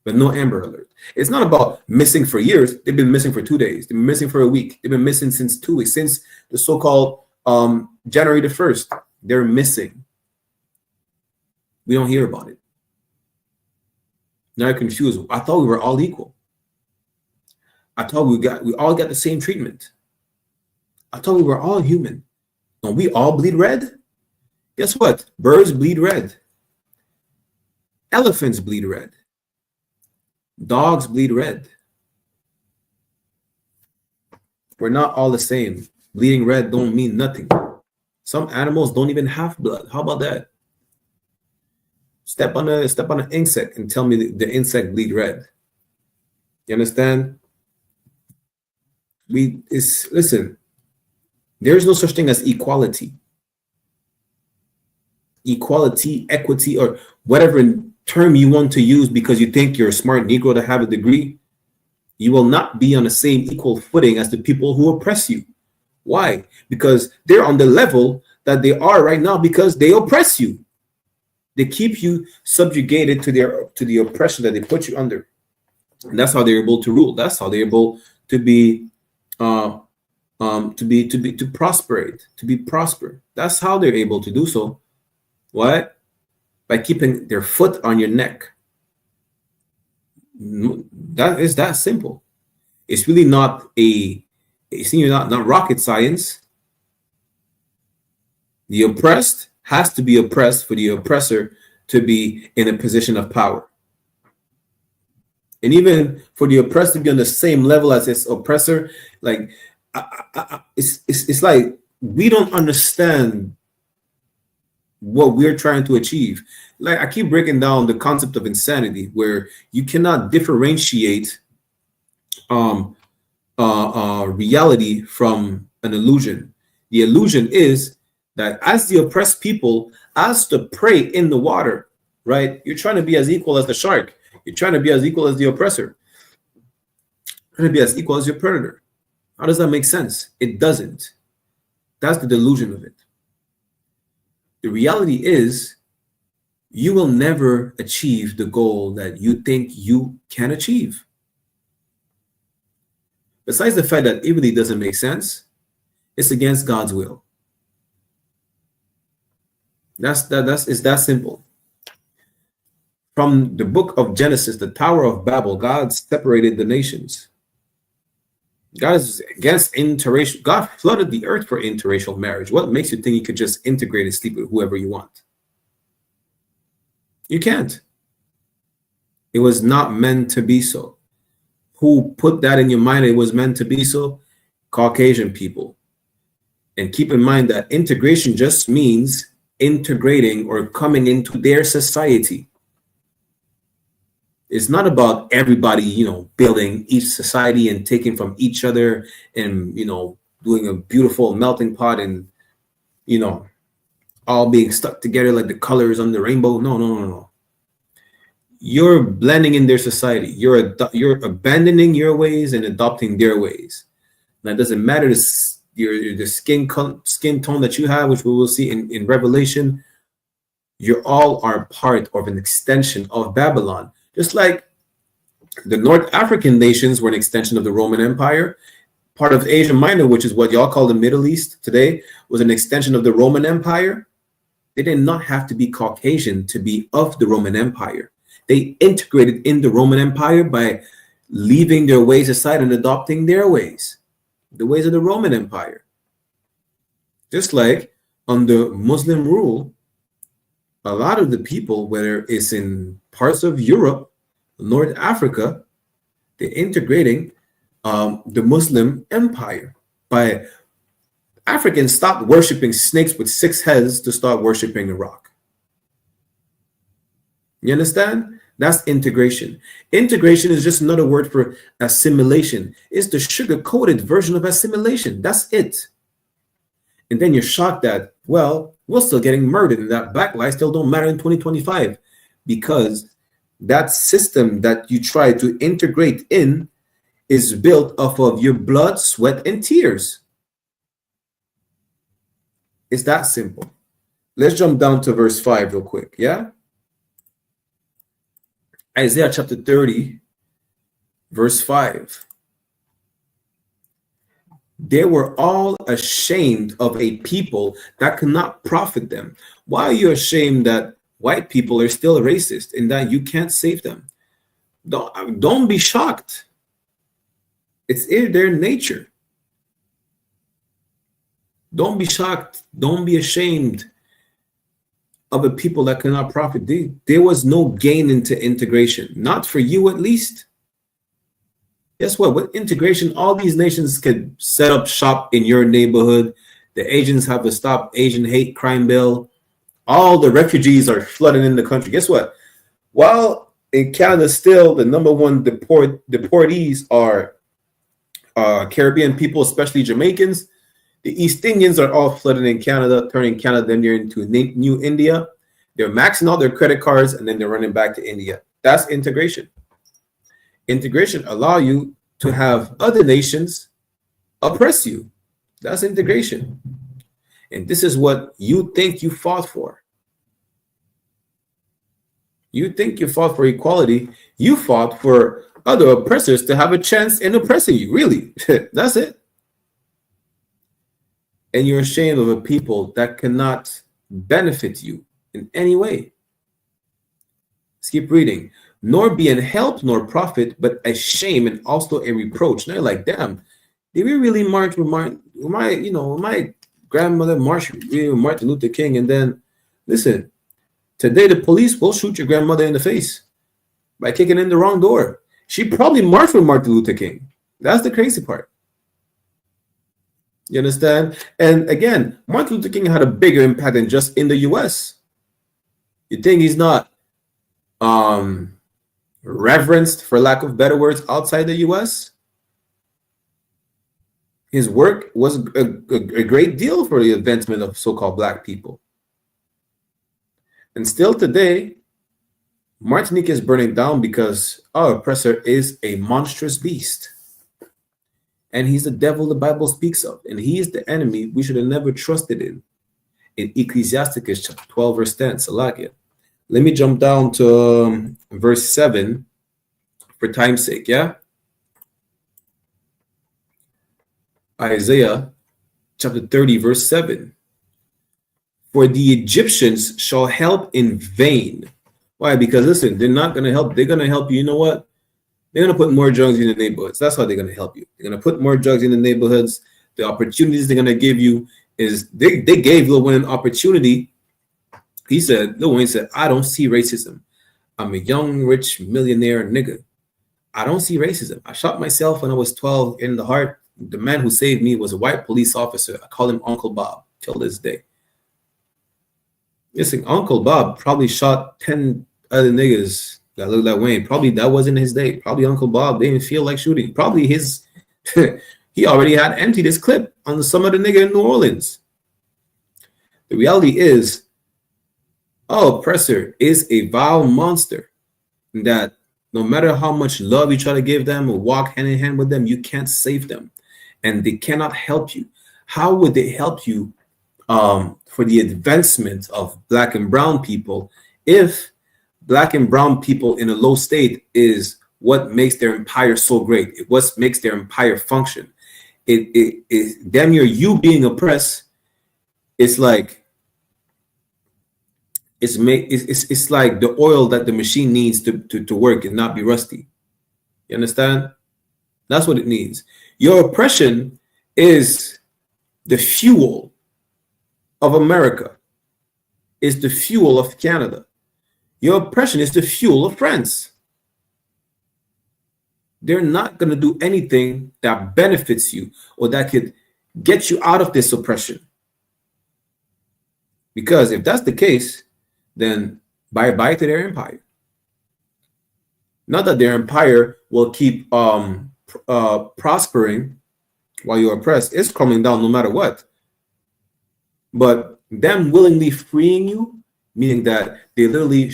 but no Amber Alert. It's not about missing for years. They've been missing for 2 days. They've been missing for a week. They've been missing since 2 weeks, since the so-called January the 1st. They're missing. We don't hear about it. Now I'm confused. I thought we were all equal. I thought we all got the same treatment. I thought we were all human. Don't we all bleed red? Guess what? Birds bleed red. Elephants bleed red. Dogs bleed red. We're not all the same. Bleeding red don't mean nothing. Some animals don't even have blood. How about that? Step on an insect and tell me the insect bleed red. You understand? Listen, there is no such thing as equality. Equality, equity, or whatever term you want to use because you think you're a smart Negro to have a degree, you will not be on the same equal footing as the people who oppress you. Why? Because they're on the level that they are right now because they oppress you. They keep you subjugated to the oppression that they put you under. And that's how they're able to rule. That's how they're able to prosper. That's how they're able to do so. What? By keeping their foot on your neck. That is that simple. It's really not not rocket science. The oppressed has to be oppressed for the oppressor to be in a position of power. And even for the oppressed to be on the same level as its oppressor, like it's like we don't understand what we're trying to achieve. Like I keep breaking down the concept of insanity, where you cannot differentiate reality from an illusion. The illusion is that as the oppressed people, as the prey in the water, right? You're trying to be as equal as the shark. You're trying to be as equal as the oppressor. You're trying to be as equal as your predator. How does that make sense? It doesn't. That's the delusion of it. The reality is you will never achieve the goal that you think you can achieve. Besides the fact that it really doesn't make sense, it's against God's will. It's that simple. From the book of Genesis, the Tower of Babel, God separated the nations. God is against interracial. God flooded the earth for interracial marriage. What makes you think you could just integrate and sleep with whoever you want? You can't. It was not meant to be so. Who put that in your mind? It was meant to be so? Caucasian people. And keep in mind that integration just means integrating or coming into their society. It's not about everybody, building each society and taking from each other and, doing a beautiful melting pot and, all being stuck together like the colors on the rainbow. No. You're blending in their society. You're abandoning your ways and adopting their ways. That doesn't matter the skin tone that you have, which we will see in Revelation. You all are part of an extension of Babylon. Just like the North African nations were an extension of the Roman Empire, part of Asia Minor, which is what y'all call the Middle East today, was an extension of the Roman Empire. They did not have to be Caucasian to be of the Roman Empire. They integrated in the Roman Empire by leaving their ways aside and adopting their ways, the ways of the Roman Empire. Just like under Muslim rule, a lot of the people, whether it's in parts of Europe, North Africa, they're integrating the Muslim empire. By Africans stopped worshiping snakes with 6 heads to start worshiping a rock. You understand? That's integration. Integration is just another word for assimilation. It's the sugar-coated version of assimilation. That's it. And then you're shocked that, well, we're still getting murdered and that black lives still don't matter in 2025 because that system that you try to integrate in is built off of your blood, sweat, and tears. It's that simple. Let's jump down to verse 5 real quick, yeah? Isaiah chapter 30, verse 5. They were all ashamed of a people that could not profit them. Why are you ashamed that white people are still racist and that you can't save them? Don't be shocked. It's in their nature. Don't be shocked. Don't be ashamed of a people that cannot profit. There was no gain into integration, not for you at least. Guess what? With integration, all these nations could set up shop in your neighborhood. The Asians have a Stop Asian Hate Crime bill. All the refugees are flooding in the country. Guess what? While in Canada, still the number one deportees are Caribbean people, especially Jamaicans. The East Indians are all flooding in Canada, turning Canada then into new India. They're maxing out their credit cards and then they're running back to India. That's integration. Integration allow you to have other nations oppress you. That's integration. And this is what you think you fought for. You think you fought for equality. You fought for other oppressors to have a chance in oppressing you. Really, that's it. And you're ashamed of a people that cannot benefit you in any way. Let's keep reading. Nor be an help nor profit, but a shame and also a reproach. Now you're like, damn, did we really march with my grandmother marched with Martin Luther King? And then, listen, Today, the police will shoot your grandmother in the face by kicking in the wrong door. She probably marched with Martin Luther King. That's the crazy part. You understand? And again, Martin Luther King had a bigger impact than just in the U.S. You think he's not reverenced, for lack of better words, outside the U.S.? His work was a great deal for the advancement of so-called black people. And still today, Martinique is burning down because our oppressor is a monstrous beast. And he's the devil the Bible speaks of. And he is the enemy we should have never trusted in Ecclesiasticus chapter 12, verse 10. Salakia. Let me jump down to verse 7 for time's sake, yeah? Isaiah chapter 30, verse 7. For the Egyptians shall help in vain. Why? Because listen, they're not going to help. They're going to help you. You know what? They're going to put more drugs in the neighborhoods. That's how they're going to help you. They're going to put more drugs in the neighborhoods. The opportunities they're going to give you is they gave Lil Wayne an opportunity. Lil Wayne said, I don't see racism. I'm a young, rich millionaire nigga. I don't see racism. I shot myself when I was 12 in the heart. The man who saved me was a white police officer. I call him Uncle Bob till this day. Listen, Uncle Bob probably shot 10 other niggas that looked like Wayne. Probably that wasn't his day. Probably Uncle Bob didn't feel like shooting. Probably he already had emptied his clip on some other nigga in New Orleans. The reality is, our oppressor is a vile monster that no matter how much love you try to give them or walk hand in hand with them, you can't save them. And they cannot help you. How would they help you for the advancement of black and brown people if black and brown people in a low state is what makes their empire so great? It what makes their empire function. It damn near you being oppressed. It's like it's like the oil that the machine needs to work and not be rusty. You understand? That's what it needs. Your oppression is the fuel of America, is the fuel of Canada. Your oppression is the fuel of France. They're not going to do anything that benefits you or that could get you out of this oppression. Because if that's the case, then bye-bye to their empire. Not that their empire will keep prospering while you're oppressed. It's coming down no matter what. But them willingly freeing you, meaning that they're literally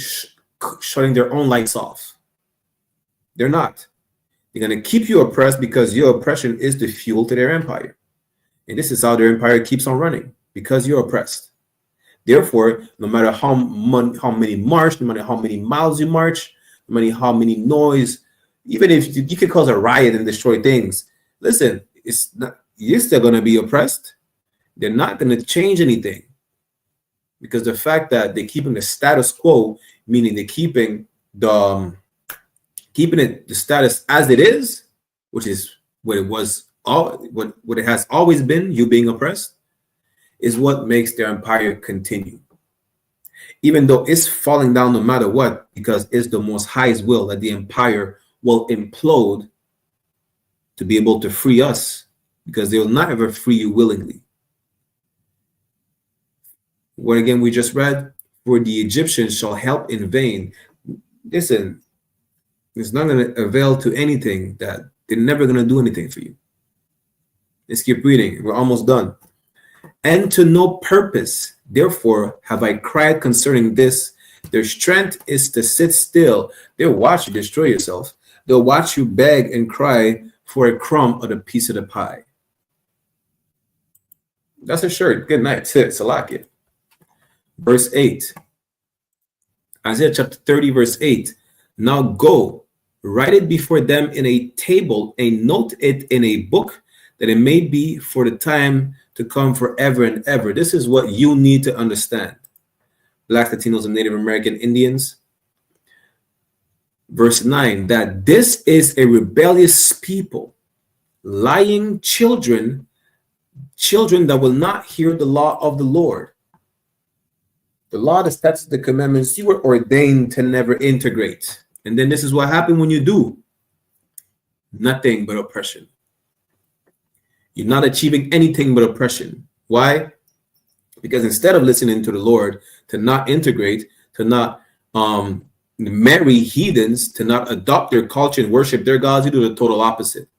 shutting their own lights off. They're not. They're going to keep you oppressed because your oppression is the fuel to their empire. And this is how their empire keeps on running, because you're oppressed. Therefore, no matter how many march, no matter how many miles you march, no matter how many noise, even if you could cause a riot and destroy things, listen, it's not, you're still going to be oppressed. They're not going to change anything, because the fact that they're keeping the status quo, meaning they're keeping the status as it is, which is what it was, what it has always been, you being oppressed, is what makes their empire continue. Even though it's falling down no matter what, because it's the Most High's will that the empire will implode to be able to free us, because they will not ever free you willingly. What again we just read? For the Egyptians shall help in vain. Listen, it's not going to avail to anything. That they're never going to do anything for you. Let's keep reading. We're almost done. And to no purpose, therefore, have I cried concerning this. Their strength is to sit still. They'll watch you destroy yourself. They'll watch you beg and cry for a crumb or a piece of the pie. That's a shirt. Good night. Salakia. Verse 8. Isaiah chapter 30, verse 8. Now go, write it before them in a table, and note it in a book, that it may be for the time to come forever and ever. This is what you need to understand, Black, Latinos, and Native American Indians. Verse 9, that this is a rebellious people, lying children that will not hear the law of the Lord. The law, the statutes, the commandments, you were ordained to never integrate. And then this is what happened when you do. Nothing but oppression. You're not achieving anything but oppression. Why? Because instead of listening to the Lord, to not integrate, to not marry heathens, to not adopt their culture and worship their gods, you do the total opposite.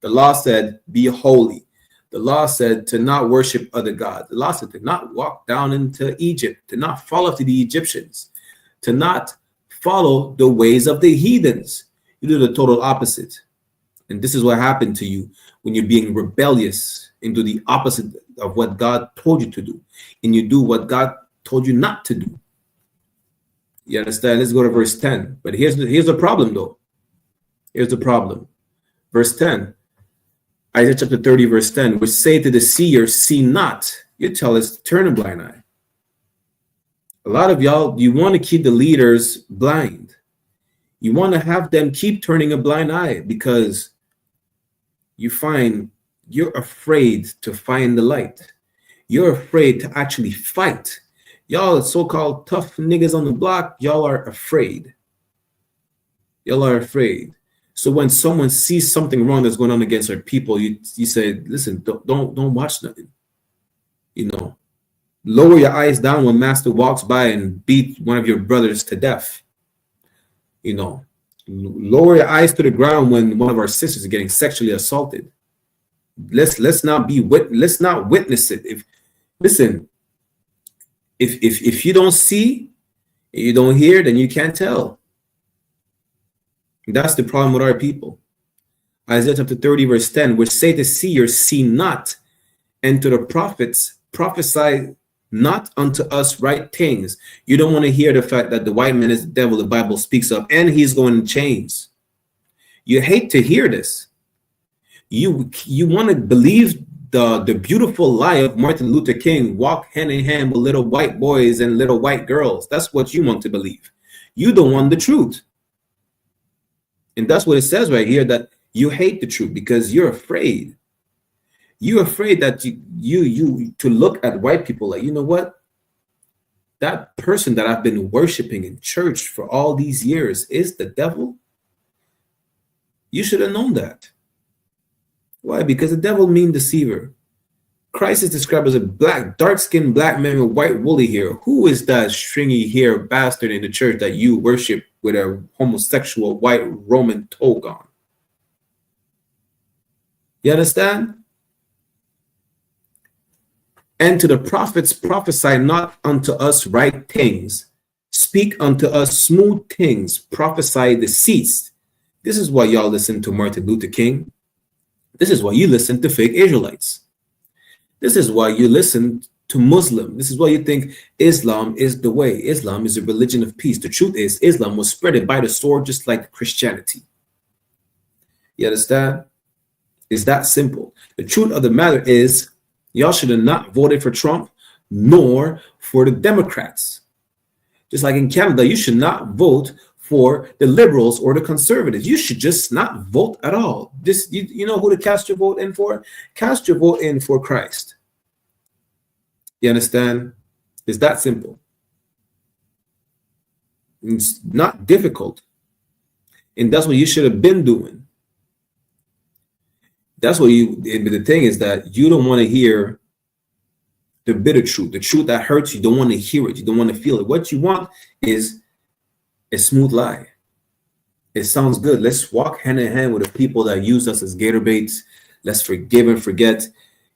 The law said, be holy. The law said to not worship other gods. The law said to not walk down into Egypt, to not follow after the Egyptians, to not follow the ways of the heathens. You do the total opposite. And this is what happened to you when you're being rebellious into the opposite of what God told you to do. And you do what God told you not to do. You understand? Let's go to verse 10. But here's the problem, though. Here's the problem. Verse 10. Isaiah chapter 30, verse 10, which say to the seer, see not. You tell us to turn a blind eye. A lot of y'all, you want to keep the leaders blind. You want to have them keep turning a blind eye because you find you're afraid to find the light. You're afraid to actually fight. Y'all so-called tough niggas on the block, y'all are afraid. Y'all are afraid. So when someone sees something wrong that's going on against our people, you say, listen, don't watch nothing. You know, lower your eyes down when master walks by and beat one of your brothers to death. You know, lower your eyes to the ground when one of our sisters is getting sexually assaulted. Let's not witness it. If you don't see, you don't hear, then you can't tell. That's the problem with our people. Isaiah chapter 30, verse 10, which say to seers, see not, and to the prophets, prophesy not unto us right things. You don't want to hear the fact that the white man is the devil the Bible speaks of, and he's going in chains. You hate to hear this. You want to believe the beautiful lie of Martin Luther King, walk hand in hand with little white boys and little white girls. That's what you want to believe. You don't want the truth. And that's what it says right here, that you hate the truth because you're afraid. You're afraid that you to look at white people like, you know what? That person that I've been worshiping in church for all these years is the devil. You should have known that. Why? Because the devil means deceiver. Christ is described as a dark-skinned black man with white woolly hair. Who is that stringy hair bastard in the church that you worship with a homosexual white Roman toga on? You understand? And to the prophets prophesy not unto us right things. Speak unto us smooth things. Prophesy deceits. This is why y'all listen to Martin Luther King. This is why you listen to fake Israelites. This is why you listen to Muslim. This is why you think Islam is the way. Islam is a religion of peace. The truth is, Islam was spread by the sword just like Christianity. You understand? It's that simple. The truth of the matter is, y'all should have not voted for Trump nor for the Democrats. Just like in Canada, you should not vote for the liberals or the conservatives. You should just not vote at all. You know who to cast your vote in for? Cast your vote in for Christ. You understand? It's that simple. It's not difficult. And that's what you should have been doing. That's what the thing is that you don't want to hear the bitter truth, the truth that hurts. You don't want to hear it. You don't want to feel it. What you want is a smooth lie. It sounds good. Let's walk hand in hand with the people that use us as gator baits. Let's forgive and forget.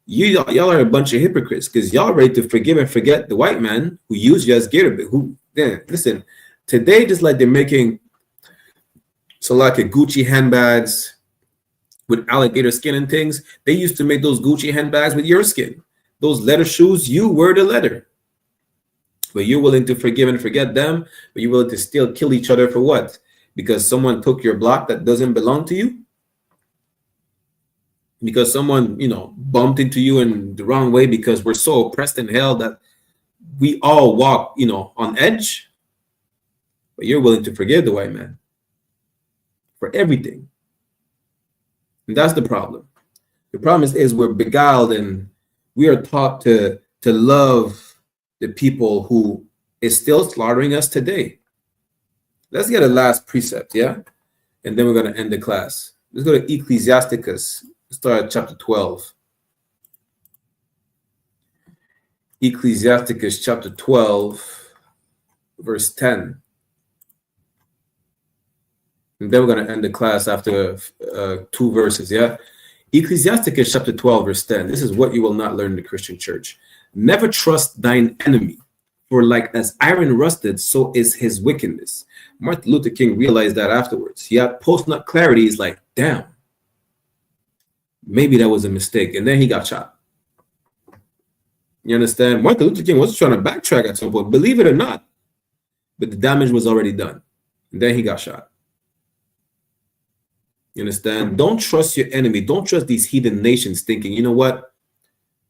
Y'all are a bunch of hypocrites because y'all ready to forgive and forget the white man who used you as gator bait. Listen, today, just like they're making like a Gucci handbags with alligator skin and things, they used to make those Gucci handbags with your skin. Those leather shoes, you were the leather. But you're willing to forgive and forget them, but you're willing to still kill each other for what? Because someone took your block that doesn't belong to you? Because someone, bumped into you in the wrong way because we're so oppressed in hell that we all walk, on edge? But you're willing to forgive the white man for everything. And that's the problem. The problem is we're beguiled and we are taught to love the people who is still slaughtering us today. Let's get a last precept, yeah? And then we're going to end the class. Let's go to Ecclesiasticus. Start at chapter 12. Ecclesiasticus chapter 12, verse 10. And then we're going to end the class after 2 verses, yeah? Ecclesiasticus chapter 12, verse 10. This is what you will not learn in the Christian church. Never trust thine enemy, for like as iron rusted, so is his wickedness. Martin Luther King realized that afterwards. Yeah, post-nut clarity is like, damn, maybe that was a mistake. And then he got shot. You understand? Martin Luther King was trying to backtrack at some point, believe it or not. But the damage was already done. And then he got shot. You understand? Don't trust your enemy. Don't trust these heathen nations thinking, you know what?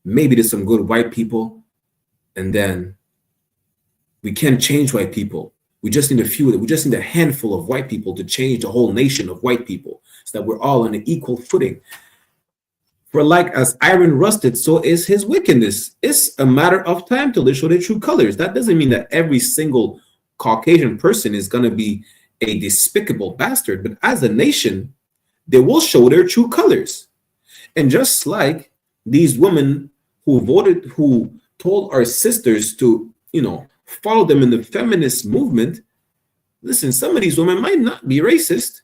Maybe there's some good white people. And then we can change white people. We just need a handful of white people to change the whole nation of white people so that we're all on an equal footing. For like as iron rusted, so is his wickedness. It's a matter of time till they show their true colors. That doesn't mean that every single Caucasian person is going to be a despicable bastard, but as a nation, they will show their true colors. And just like these women who told our sisters to, follow them in the feminist movement, listen, some of these women might not be racist.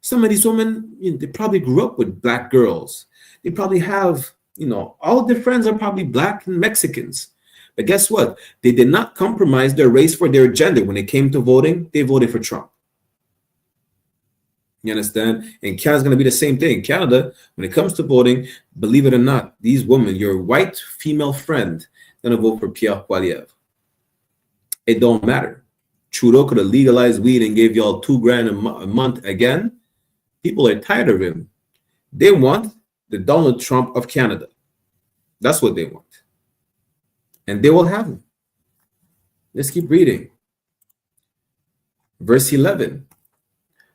Some of these women, they probably grew up with black girls. They probably have, all their friends are probably black and Mexicans. But guess what? They did not compromise their race for their gender. When it came to voting, they voted for Trump. You understand? And Canada's going to be the same thing. Canada, when it comes to voting, believe it or not, these women, your white female friend, going to vote for Pierre Poilievre. It don't matter. Trudeau could have legalized weed and gave y'all $2,000 a month again. People are tired of him. They want the Donald Trump of Canada. That's what they want. And they will have him. Let's keep reading. Verse 11.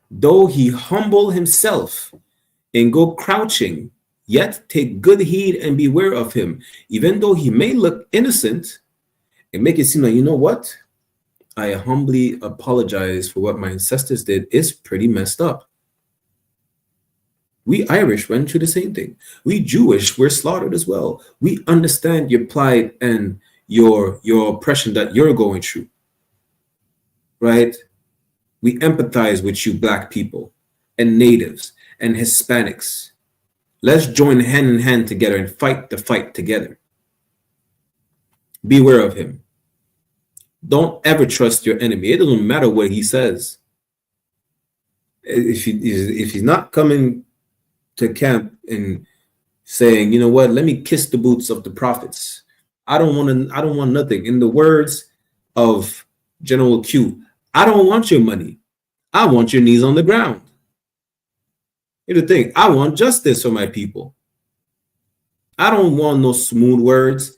Though he humble himself and go crouching, yet take good heed and beware of him. Even though he may look innocent and make it seem like, you know what? I humbly apologize for what my ancestors did. It's pretty messed up. We Irish went through the same thing. We Jewish were slaughtered as well. We understand your plight and your oppression that you're going through. Right? We empathize with you black people and natives and Hispanics. Let's join hand in hand together and fight the fight together. Beware of him. Don't ever trust your enemy. It doesn't matter what he says. If he's not coming to camp and saying, you know what, let me kiss the boots of the prophets. I don't want nothing. In the words of General Q, I don't want your money. I want your knees on the ground. Here's the thing. I want justice for my people. I don't want no smooth words.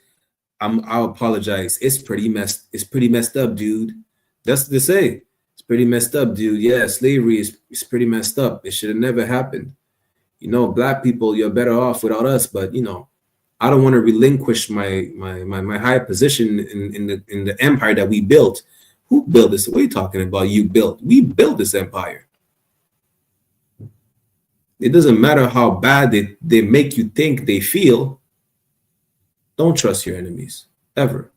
I apologize. It's pretty messed up, dude. That's what they say. It's pretty messed up, dude. Yeah, slavery is pretty messed up. It should have never happened. Black people, you're better off without us. But I don't want to relinquish my high position in the empire that we built. Who built this? What are you talking about? You built. We built this empire. It doesn't matter how bad they make you think they feel. Don't trust your enemies, ever.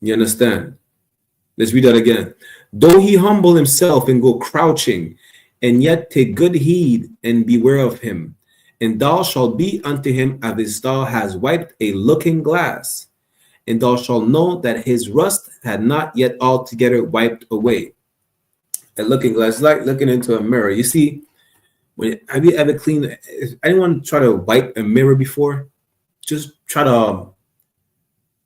You understand? Let's read that again. Though he humble himself and go crouching, and yet take good heed and beware of him, and thou shalt be unto him as thou hast wiped a looking glass, and thou shalt know that his rust had not yet altogether wiped away. A looking glass is like looking into a mirror. You see, have you ever cleaned? If anyone try to wipe a mirror before? Just try to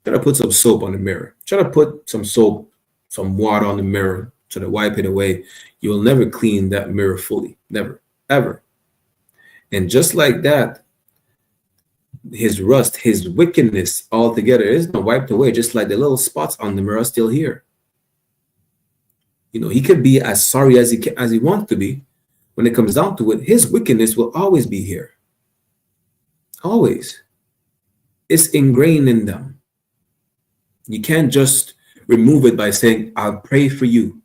put some soap on the mirror. Try to put some soap, some water on the mirror, try to wipe it away. You will never clean that mirror fully. Never, ever. And just like that, his rust, his wickedness altogether is not wiped away, just like the little spots on the mirror are still here. He could be as sorry as he wants to be. When it comes down to it, his wickedness will always be here. Always. It's ingrained in them. You can't just remove it by saying, I'll pray for you.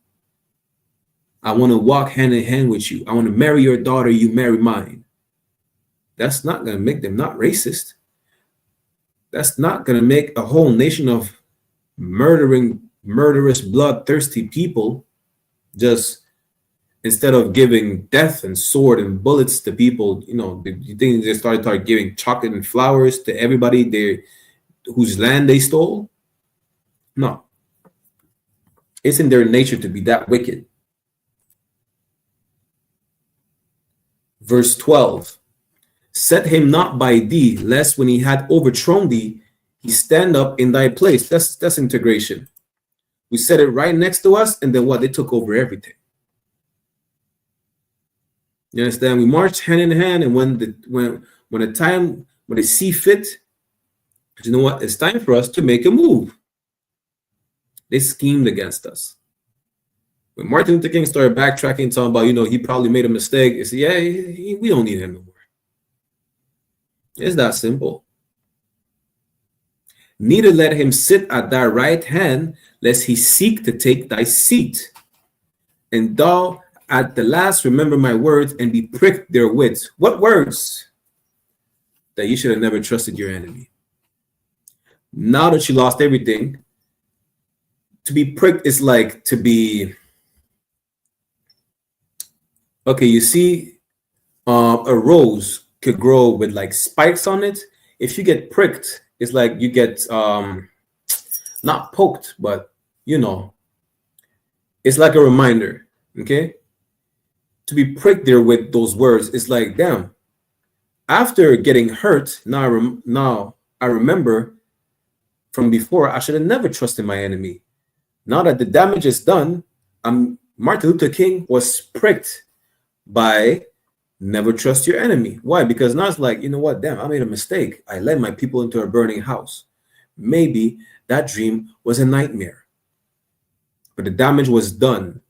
I want to walk hand in hand with you. I want to marry your daughter, you marry mine. That's not going to make them not racist. That's not going to make a whole nation of murderous, bloodthirsty people just, instead of giving death and sword and bullets to people, you think they start giving chocolate and flowers to everybody whose land they stole? No. It's in their nature to be that wicked. Verse 12. Set him not by thee, lest when he had overthrown thee, he stand up in thy place. That's integration. We set it right next to us, and then what? They took over everything. You understand? We march hand in hand, and when they see fit, you know what? It's time for us to make a move. They schemed against us. When Martin Luther King started backtracking, talking about, he probably made a mistake, it's we don't need him no more. It's that simple. Neither let him sit at thy right hand, lest he seek to take thy seat. And thou at the last remember my words and be pricked therewith. What words? That you should have never trusted your enemy. Now that you lost everything, to be pricked is like to be... Okay, you see, a rose could grow with like spikes on it. If you get pricked, it's like you get not poked, but it's like a reminder. Okay, to be pricked there with those words, it's like, damn, after getting hurt, now I remember from before, I should have never trusted my enemy. Now that the damage is done, Martin Luther King was pricked by never trust your enemy. Why? Because now it's like, you know what? Damn, I made a mistake. I led my people into a burning house. Maybe that dream was a nightmare. But the damage was done.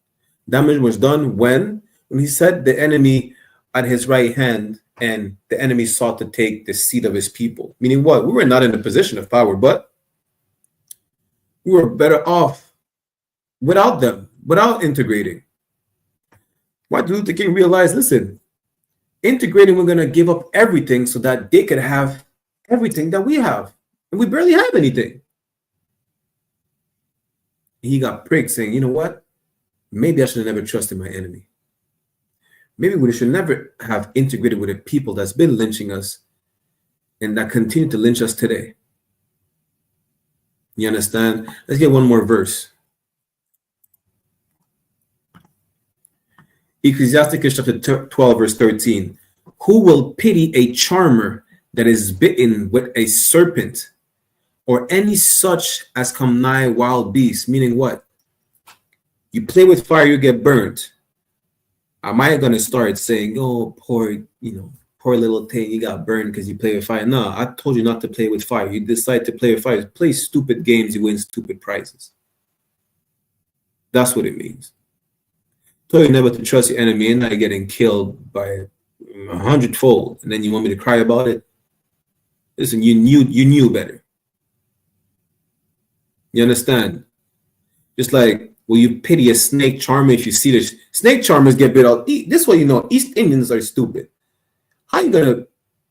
Damage was done when he set the enemy at his right hand and the enemy sought to take the seat of his people. Meaning what? We were not in a position of power, but we were better off without them, without integrating. Martin Luther King realized, listen, integrating, we're going to give up everything so that they could have everything that we have. And we barely have anything. He got pricked saying, you know what? Maybe I should have never trusted my enemy. Maybe we should never have integrated with the people that's been lynching us and that continue to lynch us today. You understand? Let's get one more verse. Ecclesiasticus chapter 12, verse 13. Who will pity a charmer that is bitten with a serpent, or any such as come nigh wild beasts? Meaning what? You play with fire, you get burnt. Am I going to start saying, oh, poor little thing, you got burned because you play with fire? No, I told you not to play with fire. You decide to play with fire. Play stupid games, you win stupid prizes. That's what it means. Told you never to trust your enemy, and now you're getting killed by 100-fold, and then you want me to cry about it? Listen, you knew better. You understand? Just like, will you pity a snake charmer if you see the snake charmers get bit out? This way, East Indians are stupid. How are you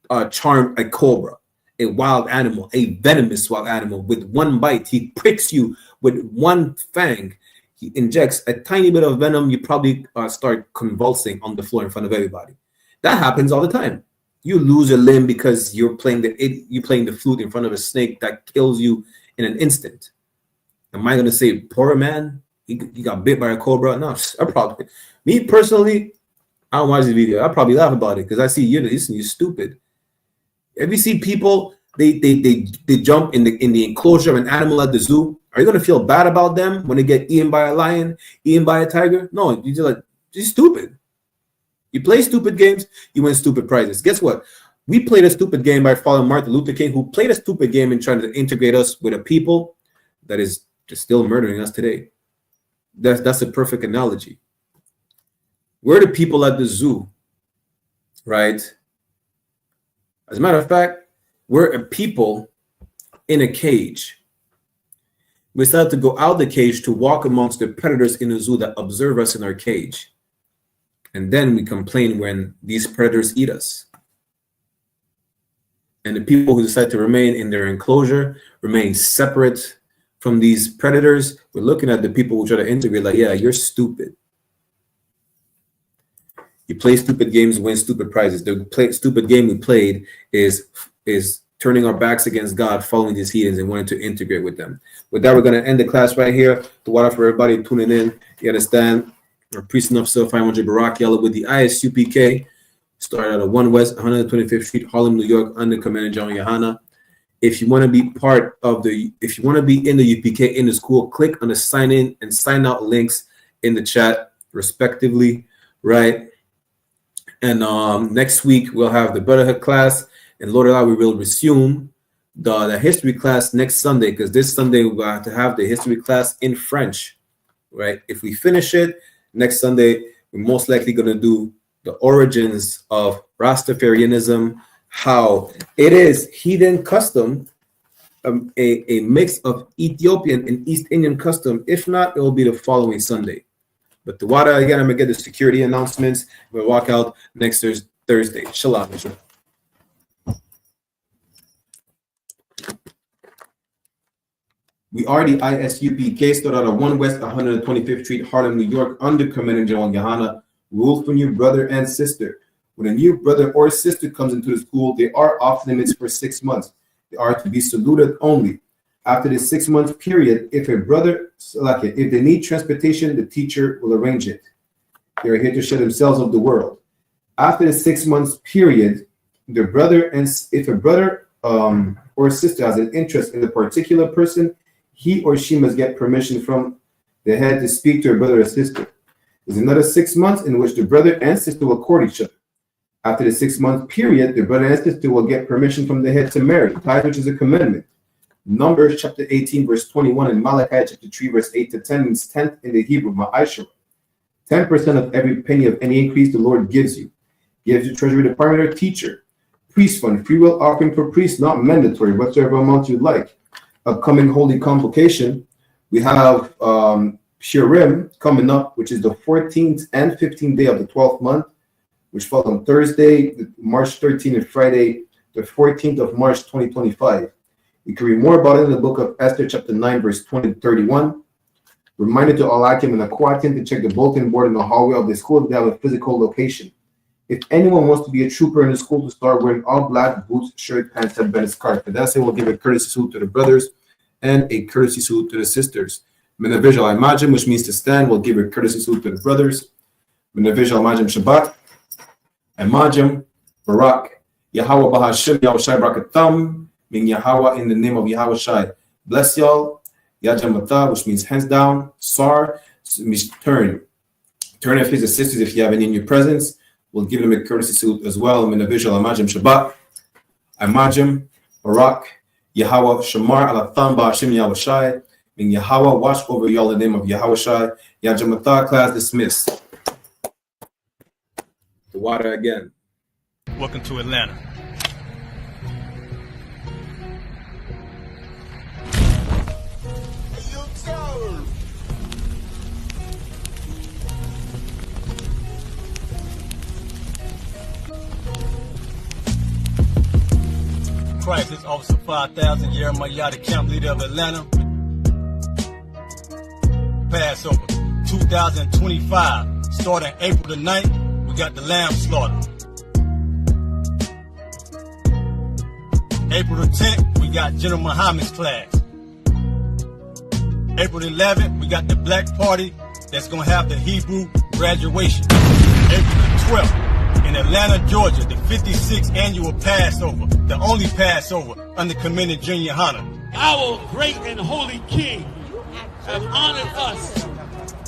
gonna charm a cobra, a wild animal, a venomous wild animal, with one bite? He pricks you with one fang. He injects a tiny bit of venom. You probably start convulsing on the floor in front of everybody. That happens all the time. You lose a limb because you're playing the flute in front of a snake that kills you in an instant. Am I gonna say, poor man, he got bit by a cobra? No, me personally, I don't watch the video. I probably laugh about it because I see you're stupid. Have you seen people? They jump in the enclosure of an animal at the zoo. Are you gonna feel bad about them when they get eaten by a lion, eaten by a tiger? No, you're stupid. You play stupid games, you win stupid prizes. Guess what? We played a stupid game by following Martin Luther King, who played a stupid game in trying to integrate us with a people that is just still murdering us today. That's a perfect analogy. We're the people at the zoo, right? As a matter of fact, we're a people in a cage. We decided to go out the cage to walk amongst the predators in the zoo that observe us in our cage. And then we complain when these predators eat us. And the people who decide to remain in their enclosure, remain separate from these predators, we're looking at the people who try to integrate like, yeah, you're stupid. You play stupid games, win stupid prizes. The stupid game we played is turning our backs against God, following these heathens and wanting to integrate with them. With that, we're going to end the class right here. The water for everybody tuning in. You understand? Our priest and officer 500 Barak Yalla with the I.S.U.P.K. Started at 1 West 125th Street, Harlem, New York, under Commander General YAHANNA. If you want to be part of if you want to be in the UPK in the school, click on the sign in and sign out links in the chat, respectively, right? And next week we'll have the Brotherhood class, and Lord Allah, we will resume the history class next Sunday, because this Sunday we're going to have the history class in French, right? If we finish it next Sunday, we're most likely going to do the origins of Rastafarianism, how it is heathen custom, a mix of Ethiopian and East Indian custom. If not, it will be the following Sunday. But the water, again, I'm going to get the security announcements. We'll walk out next Thursday. Shalom, Israel. We are the I.S.U.P.K, stood out of 1 West 125th Street, Harlem, New York, under Commander General YAHANNA. Rules for new brother and sister. When a new brother or sister comes into the school, they are off limits for 6 months. They are to be saluted only. After the 6-month period, if they need transportation, the teacher will arrange it. They are here to show themselves of the world. After the 6 months period, if a brother or sister has an interest in a particular person, he or she must get permission from the head to speak to a brother or sister. There's another 6 months in which the brother and sister will court each other. After the 6-month period, the brother and sister will get permission from the head to marry, tithe, which is a commandment. Numbers chapter 18, verse 21, and Malachi chapter 3, verse 8 to 10 means 10th in the Hebrew, ma'ashara. 10% of every penny of any increase the Lord gives you. Gives the treasury department or teacher. Priest fund, free will offering for priests, not mandatory, whatsoever amount you like. Upcoming holy convocation, we have Purim coming up, which is the 14th and 15th day of the 12th month, which falls on Thursday, March 13th, and Friday, the 14th of March, 2025. You can read more about it in the book of Esther, chapter 9, verse 20 to 31. Reminder to all Akim and Aquatim to check the bulletin board in the hallway of the school if they have a physical location. If anyone wants to be a trooper in the school, to start wearing all black boots, shirt, pants, and bent scarf. For that, we'll give a courtesy salute to the brothers and a courtesy salute to the sisters. Menavijal Imajim, which means to stand, we'll give a courtesy salute to the brothers. Menavijal Imajim Shabbat. Imajim Barak. Yahweh Bahashim Yahushai Brakatam. Mean Yahweh in the name of Yahweh Shai. Bless y'all. Yajamata, which means hands down. Sar means turn. Turn and face the sisters if you have any in your presence. We'll give them a courtesy salute as well. Menavijal Imajim Shabbat. Imajim Barak. Yahweh Shamar Alatham Bahashim Yahweh Shai. Mean Yahweh watch over y'all in the name of Yahweh Shai. Yajamata, class dismissed. The water again. Welcome to Atlanta. Crisis Officer 5000, Jeremiah, the camp leader of Atlanta. Passover 2025, starting April the 9th, we got the lamb slaughter. April the 10th, we got General Muhammad's class. April the 11th, we got the black party that's gonna have the Hebrew graduation. April the 12th, in Atlanta, Georgia, the 56th annual Passover, the only Passover under Commander General YAHANNA. Our great and holy King have honored us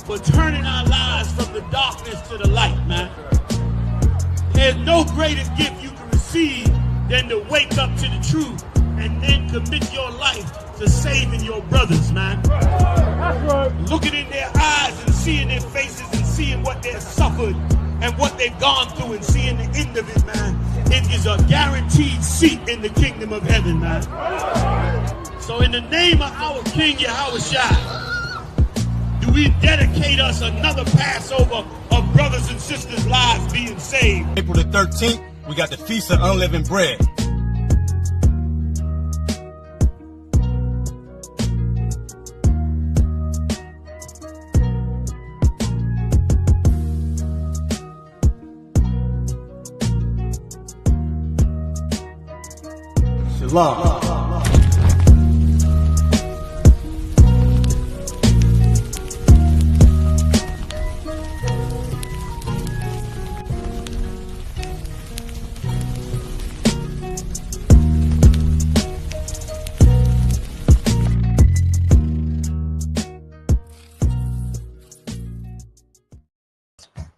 for turning our lives from the darkness to the light, man. There's no greater gift you can receive than to wake up to the truth and then commit your life to saving your brothers, man. That's right. Looking in their eyes and seeing their faces and seeing what they've suffered and what they've gone through and seeing the end of it, man. It is a guaranteed seat in the kingdom of heaven, man. So So in the name of our King Yahawashi, do we dedicate us another Passover of brothers and sisters' lives being saved? April the 13th, we got the Feast of Unleavened Bread. Shalom.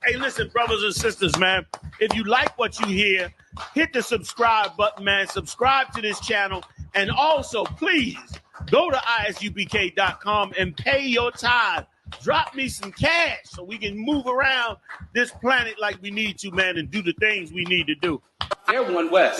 Hey, listen, brothers and sisters, man, if you like what you hear, hit the subscribe button, man. Subscribe to this channel. And also, please, go to isupk.com and pay your tithe. Drop me some cash so we can move around this planet like we need to, man, and do the things we need to do. They're one West.